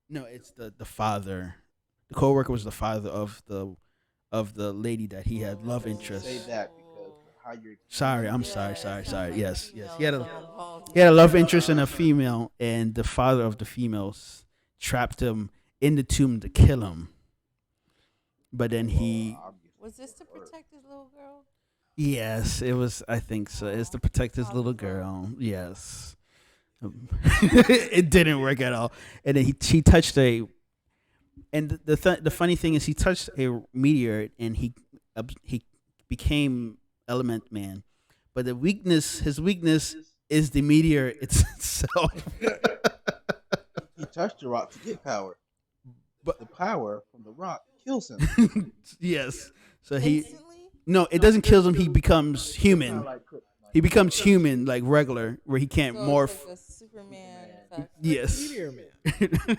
No, it's the father. The coworker was the father of the lady that he had love Say interest. that because how you're Sorry, I'm explaining sorry, it, Yeah, it sorry, sounds sorry. like the Yes, yes. female is involved He had a here. love interest in a female, and the father of the females trapped him in the tomb to kill him. But then well, he, obviously Was this didn't to work. protect his little girl? yes, it was. I think so. It's to protect his little Problem solved. girl. Yes. It didn't work at all. And then he touched a, and the funny thing is he touched a meteor and he became Element Man, but his weakness is the meteor itself. He touched the rock to get power. But The power from the rock kills him. yes, so he Instantly? no, it doesn't kill him. He becomes It's kind human. of like kryptonite. He becomes human like regular, where he can't So it's like morph. a Superman Superman. effect. Like Yes. Meteor Man.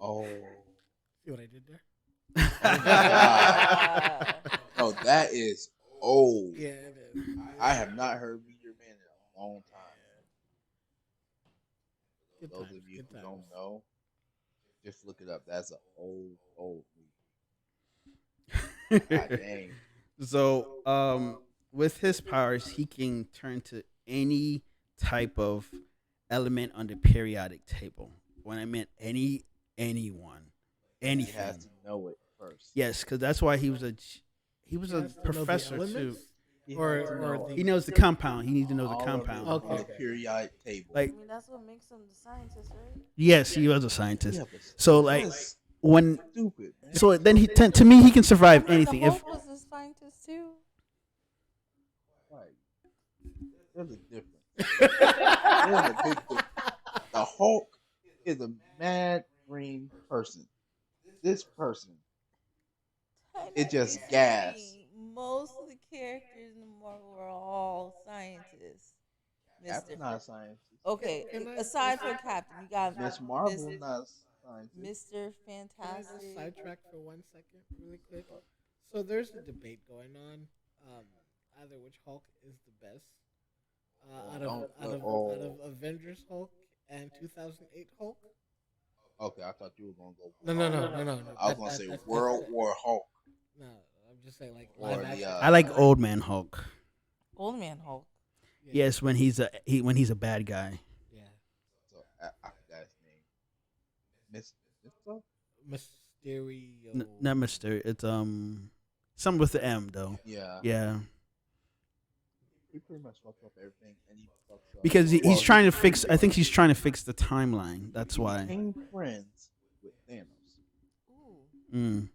Oh, See what I did there? oh my God. No, that is old. Yeah, it is. I have not heard Meteor Man in a long time. Good Those times. of you Good who times. don't know, just look it up. That's an old movie. God dang. So, with his powers, he can turn to any type of element on the periodic table. When I meant anyone, But he has anything. to know it first. Yes, because that's why he was He a has to know the professor too. elements, He or has to know He the. knows the compound. He needs to know the all of it compound. Okay, on the okay. periodic table. Like, I mean, that's what makes him the scientist, right? yes, he was a scientist. Yeah, but So like that's when stupid. so then to me he can survive I mean, the anything. If Hulk was a scientist too. Like, there's a difference. There's a big difference. The Hulk is a mad green person. This person is Technically just gas. speaking, most of the characters in the Marvel are all scientists. Captain Mister. not a scientist. Okay, Can I aside just from Captain, you got Miss Miss Marvel not a scientist. Mister can I just Fantastic. sidetrack for 1 second, really quick? So there's a debate going on, um, either which Hulk is the best Oh, out of don't. out of Avengers Hulk and 2008 Hulk. Okay, I thought you were gonna go. No. I was gonna say World War Hulk No, I'm just saying like or live the. action. I like Old Man Hulk. Old Man Hulk. Yeah, Yes, when he's a bad guy. yeah. So I forgot his name. Mister. Mysterio. Not Mister. It's something with the M though. Yeah. Yeah, He pretty much fucked up everything, and he fucked up. because Well, he's trying to fix. I think he's trying to fix the timeline. That's he why. became friends with Thanos, Ooh. Mm.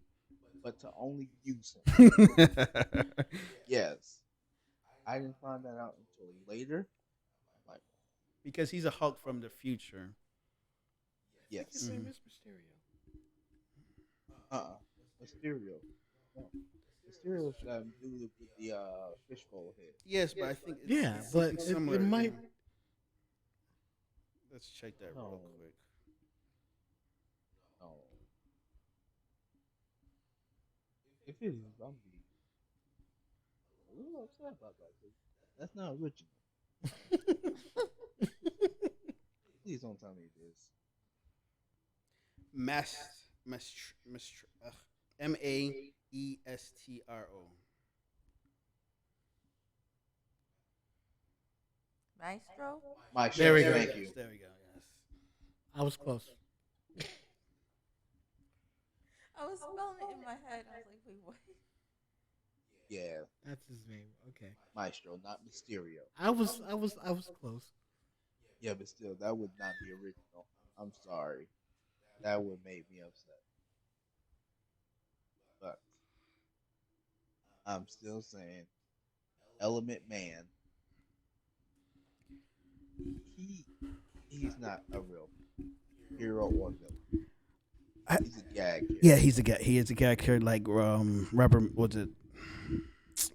but to only use him. Yes, I didn't find that out until later. Like, because he's a Hulk from the future. I think his yes, name is Mysterio. Mysterio. No, Mysterio should have dude with the fishbowl head. Yes, but I think Yeah, but it might. Let's check that No. real quick. No, if it is, I'm be a little upset about that. 'Cause that's not original. Please don't tell me this. Mast, mast, Maestro. Maestro. There Maestro, we There go. we thank go. you. There we go. Yes. I was close. I was spelling it in my head. I was like, wait, what? Yeah, That's his name. Okay. Maestro, not Mysterio. I was close. Yeah, but still, that would not be original. I'm sorry. That would make me upset. But I'm still saying Element Man, he he's not a real hero or villain. I, He's a gag yeah, character. he's a guy. He is a character like Rubber. What's it?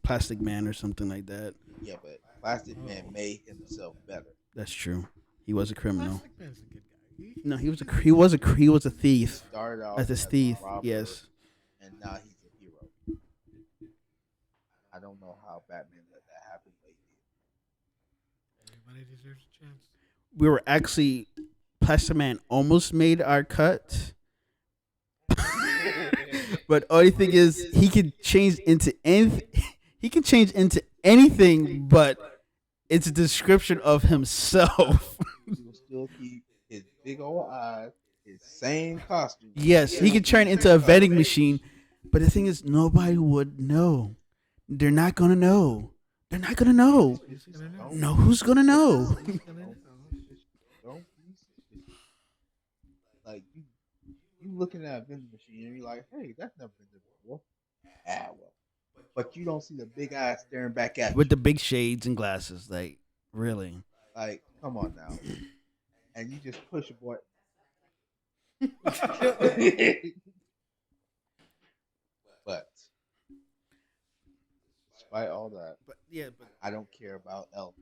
Plastic Man or something like that. Yeah, but Plastic Man Oh, made himself better. That's true. He was a criminal. Plastic Man's a good guy. No, he was a He's he was a he was a He thief. started off As a as a thief, robber, yes. and now he's a hero. I don't know how Batman let that happen, but everybody deserves a chance. We were actually Plastic Man almost made our cut, he did. but only thing is he can change into anything. He can change into anything, but it's a description of himself. He will still keep his big old eyes, his same costume. Yes, he Still can be turn the into a same color. vending machine, but the thing is, nobody would know. They're not gonna know. They're not gonna know. Who's Just gonna know? don't No, who's gonna know? Who's gonna don't know? just don't be suspicious. Like you looking at a vending machine and you're like, hey, that's never been there before. Ah well. But you don't see the big eyes staring back at With you. the big shades and glasses, like really. Like, come on now. And you just push a button. But despite all that, But yeah, but I don't care about Element.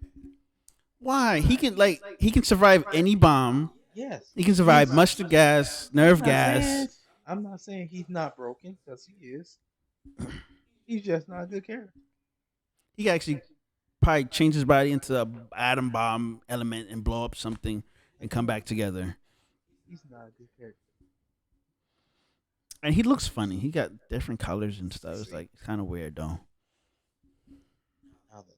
why? He can survive any bomb. Yes, He can survive mustard gas, I'm nerve not gas. saying I'm not saying he's not broken because he is. He's just not a good character. He can actually probably change his body into a atom bomb element and blow up something and come back together. He's not a good character. And he looks funny. He got different colors and stuff. It's like kind of weird though. Now that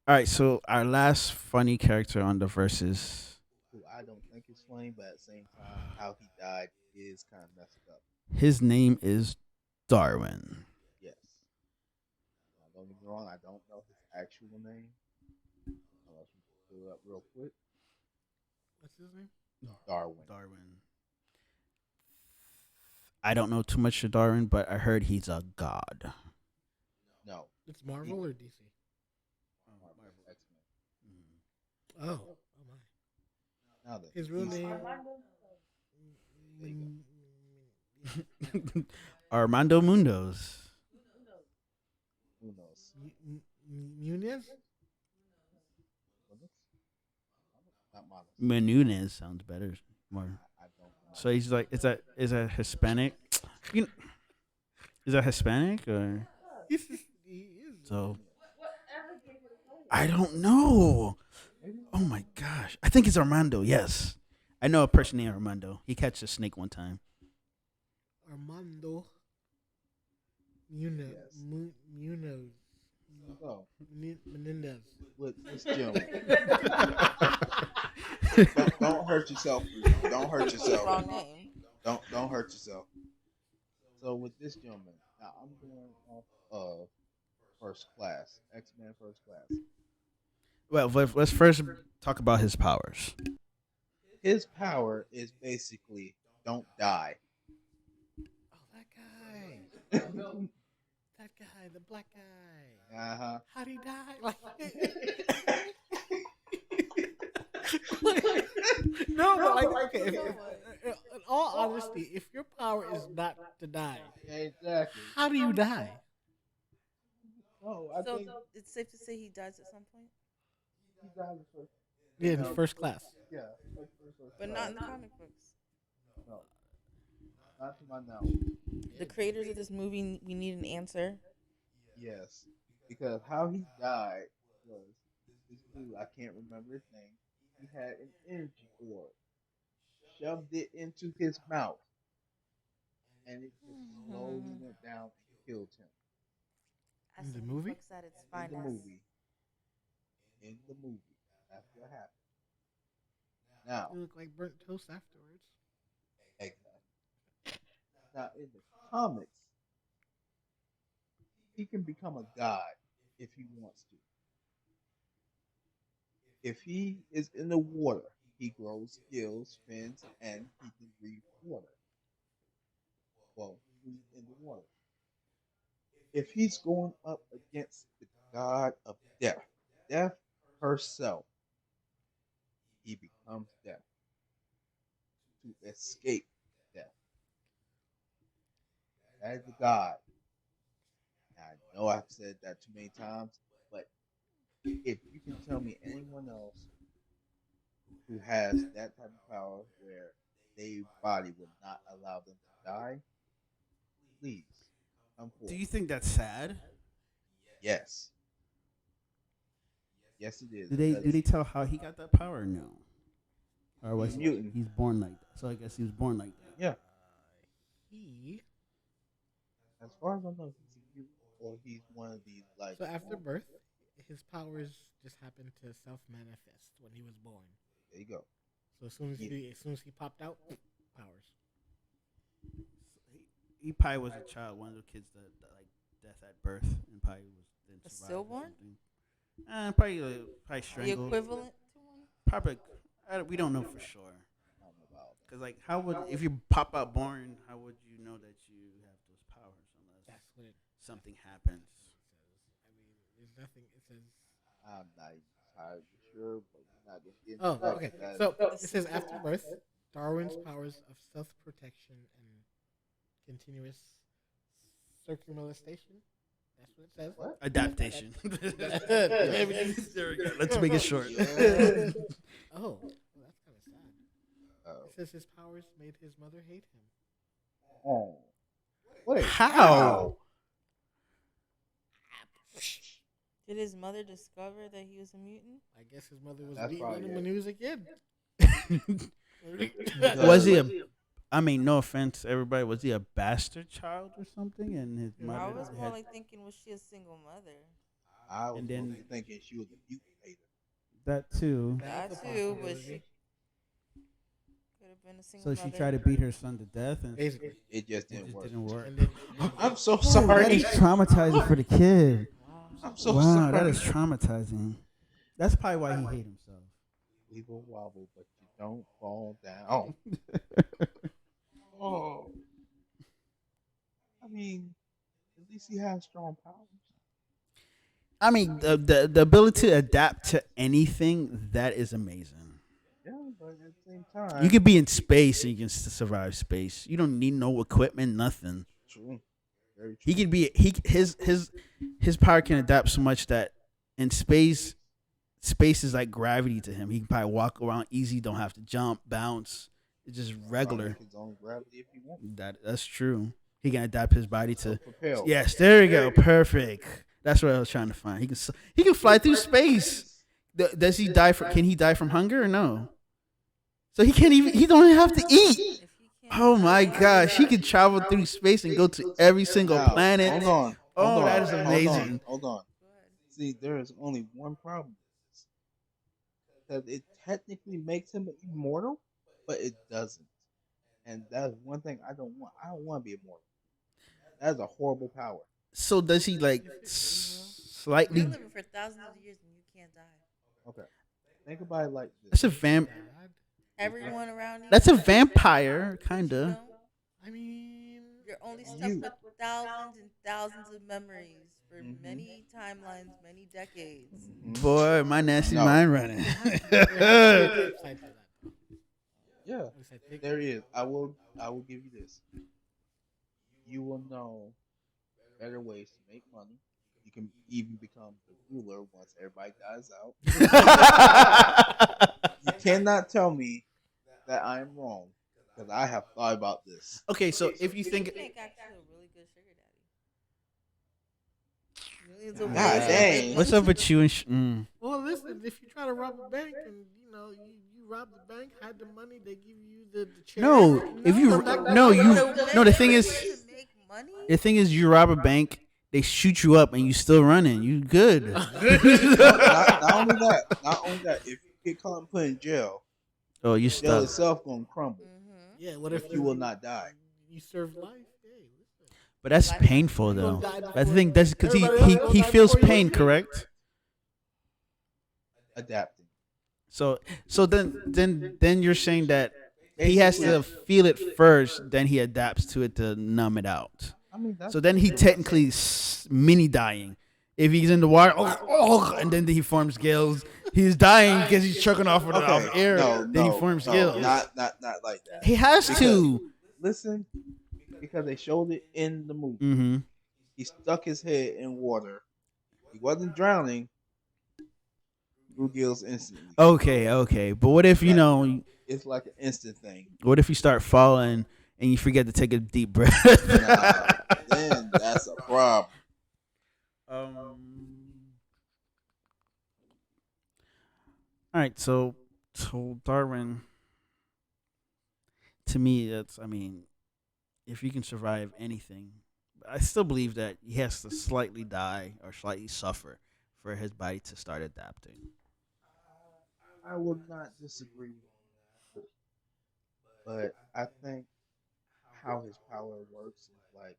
All right, so our last funny character on the verses. who I don't think is funny, but at the same time, how he died is kind of messed up. His name is Darwin. Yes. Now, don't get me wrong. I don't know his actual name. Unless we can pull it up real quick. What's his name? Darwin. Darwin. I don't know too much of Darwin, but I heard he's a god. No. It's Marvel or DC? Marvel X Oh, oh my. Men. Now that His real name. There you Armando Mundos. who knows? Munez? Not Monos. Menunez sounds better. More. I don't know. So he's like, is that Hispanic? You know, is that Hispanic or He is. so? I don't know. Maybe? Oh my gosh, I think it's Armando. Yes, I know a person named Armando. He catch a snake one time. Armando Munoz. Yes. Munoz. So, Menendez. with this gentleman, don't hurt yourself. Don't hurt yourself. Wrong name. Don't hurt yourself. So with this gentleman, now I'm going off of First Class, X Men First Class. Well, let's first talk about his powers. His power is basically don't die. Oh, that guy. That guy, the black guy. Uh How'd he die? Like, huh. no, but like, okay. In all honesty, if your power is not to die, Exactly. how do you die? No, I So think it's safe to say he dies at some point, he died first. Yeah, in first class. Yeah, first but not in the comic books. No, not to my knowledge. The creators of this movie, we need an answer. Yes, because how he died was this dude, I can't remember his name. He had an energy orb, shoved it into his mouth, and it just slowly Hmm. went down and killed him In the Acidity movie? Flux at its in the finest. movie. In the movie, that's what happened. Now, You look like burnt toast afterwards. exactly. Now in the comics, he can become a god if he wants to. If he is in the water, he grows gills, fins, and he can breathe water. Well, breathe in the water. If he's going up against the god of death, death herself, he becomes death to escape death. That is the god. I know I've said that too many times, but if you can tell me anyone else who has that type of power where their body would not allow them to die, please come Do forth. you think that's sad? Yes, yes, it is Do they because tell how he got that power? Or no, or he's was a mutant. he's born like that? So I guess he was born like that. Yeah, He. as far as I know, he's a mutant, or he's one of these like So after birth, his powers just happened to self manifest when he was born. there you go. So Yeah, as soon as he popped out, powers. He probably was a child, one of the kids that like death at birth, and probably was then A survived or stillborn? something. Probably The strangled. equivalent to one? Probably, we don't know for sure. I don't know about all Cause like, how would if you pop out born, how would you know that you have those powers unless That's what it. something happens? That's what it says. I mean, there's nothing. It says. that. I'm not entirely sure, but we're not gonna get into Oh, that okay. because that. So The it says sequel? after birth, Darwin's powers of self protection and continuous circummolestation. That's what it says. What? Adaptation. There we go. There we go. Let's make it short. Yeah. Oh, well, that's kind of sad. Oh. It says his powers made his mother hate him. Oh. Wait. How? Did his mother discover that he was a mutant? I guess his mother was That's beating on probably him it. when he was a kid. Was he a? I mean, no offense, to everybody. Was he a bastard child or something? And his Yeah, mother I was more had like thinking, was she a single mother? I was And then- mostly thinking she was a mutant hater. that too. That's a That too, but possibility. she could have been a single So she mother. tried to beat her son to death, and Basically. It just it didn't just work. didn't work. And then, I'm so Oh, sorry. that is traumatizing for the kid. Wow. I'm so Wow, sorry. that is traumatizing. That's probably why he hate himself. We will wobble, but you don't fall down. Oh, I mean, at least he has strong powers. I mean, the ability to adapt to anything, that is amazing. Yeah, but at the same time, You could be in space and you can survive space. You don't need no equipment, nothing. true, very true. He can be his power can adapt so much that in space is like gravity to him. He can probably walk around easy, don't have to jump, bounce. It's just Probably regular. make his own gravity if he wants. That's true. He can adapt his body to. Propel. Yes, there we go. Perfect. That's what I was trying to find. He can fly through space. Does he die from? Can he die from hunger or no? So he can't even. He don't even have to eat. If he can't Oh my die, gosh, he can travel through space and go to every single Now, planet. hold on. Oh, hold that on, is hold on, amazing. Hold on. Go ahead. See, there is only one problem with this. Because it technically makes him immortal, but it doesn't. And that's one thing I don't want. I don't want to be immortal. That is a horrible power. So does he like You're slightly? living for thousands of years and you can't die. Okay. Think about it like That's this. a vamp. Dad? Everyone around you. That's a dies, vampire, but you kinda. don't. I mean, You're only stuck You. with thousands and thousands of memories for Mhm. many timelines, many decades. Mhm. Boy, my nasty No. mind running. there has to be a flip side to that. Though. Yeah, At least I think there is. I will give you this. You will know better ways to make money. You can even become the ruler once everybody dies out. You cannot tell me that I am wrong because I have thought about this. Okay, so if you You think make actually a really good sugar daddy. Millions of God God ways to damn. make dang. What's up money. with you and Well, listen, if you try to rob a bank and you rob the bank, hide the money, they give you the chair, No, if you you come No, back with no money, you to just no like the make thing that. money is to make money. you rob a bank, they shoot you up and you still running. You good. No, not only that. Not only that. If you get caught and put in jail, Oh, you jail stuck. itself gonna crumble, Mm-hmm. Yeah, what but if you will not die. you serve life? Hey, listen, But that's Life painful you gonna though. die I before think that's because everybody else. Gonna he die feels before you pain, and me. correct? Adapting. So then you're saying that he has Basically, to feel it first, then he adapts to it to numb it out. I mean So that's then he technically mini dying. If he's in the water, and then he forms gills. He's dying because he's choking off okay. air. No, Then he no, forms no, gills. not like that. He has Because to. listen, because they showed it in the movie. Mm-hmm. He stuck his head in water. He wasn't drowning. Grew gills instantly. Okay. But what if That it's like an instant thing. What if you start falling and you forget to take a deep breath? Nah, then that's a problem. um. All right. So Darwin, to me, that's. I mean, if you can survive anything, I still believe that he has to slightly die or slightly suffer for his body to start adapting. I will not disagree with you, but I think how his power works is like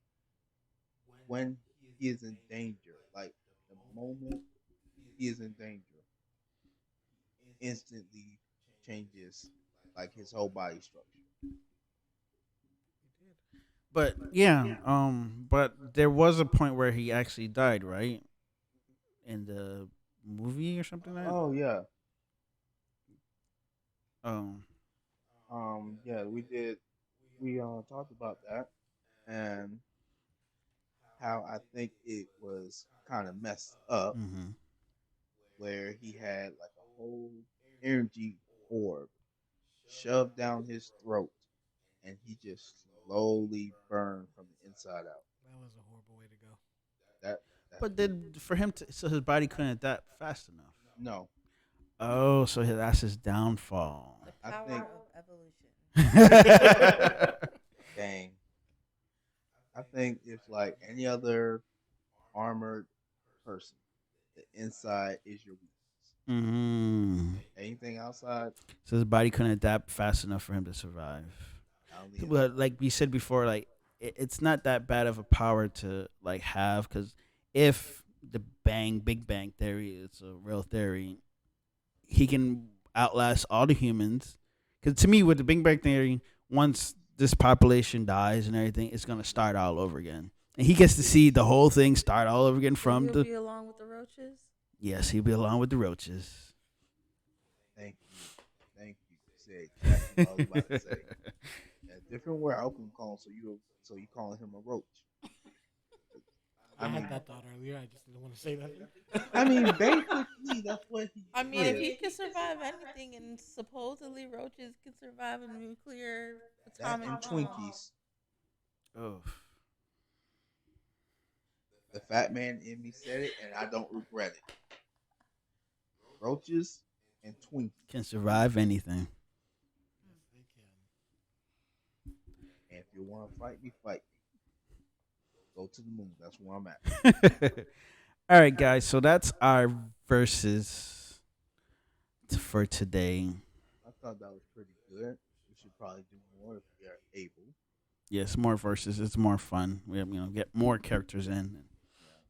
when he is in danger, like the moment he is in danger, instantly changes like his whole body structure. But yeah, but there was a point where he actually died, right? In the movie or something like that. Oh yeah, Um. yeah, we did. We talked about that and how I think it was kind of messed up, Mm-hmm. where he had like a whole energy orb shoved down his throat, and he just slowly burned from the inside out. That was a horrible way to go. That that But then for him to, so his body couldn't adapt fast enough. no, Oh, so that's his downfall. The I power think of evolution. dang, I think if like any other armored person, the inside is your weakness. mm. Anything outside, So his body couldn't adapt fast enough for him to survive. on the inside. But like we said before, like it's not that bad of a power to like have because if the Big Bang theory is a real theory, he can outlast all the humans. Because to me, with the Big Bang theory, once this population dies and everything, it's gonna start all over again, and he gets to see the whole thing start all over again So from he'll the. be along with the roaches. Yes, he'll be along with the roaches. Thank you, thank you. Say exactly what I was about to say. A different word I can call him, so you calling him a roach. I I had mean, that thought earlier. I just didn't want to say nothing. I mean, basically that's what I he mean, if is. he can survive anything, and supposedly roaches can survive a nuclear That atomic and bomb. Twinkies. Oh, The fat man in me said it, and I don't regret it. Roaches and Twinkies. can survive anything. Yes, they can. And if you want to fight me, fight me. Go to the moon. That's where I'm at. All right, guys. So that's our verses for today. I thought that was pretty good. We should probably do more if we are able. Yes, more verses. It's more fun. We have, get more characters in.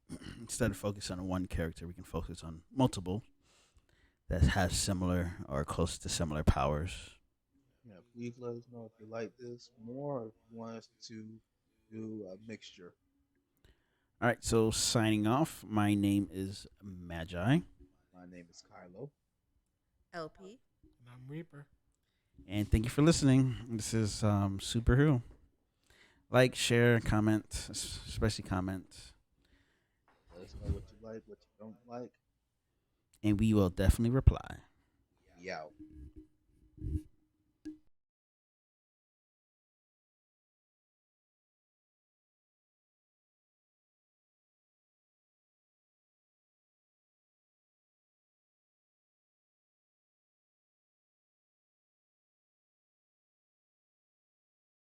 Yeah. Instead of focus on one character, we can focus on multiple that have similar or close to similar powers. Yeah. Please let us know if you like this more, or if you want us to do a mixture. All right. So signing off. My name is Magi, My name is Kylo. LP. And I'm Reaper. and thank you for listening. This is Superhero. Like, share, comment, especially comment, Let us know what you like, what you don't like. and we will definitely reply. We out.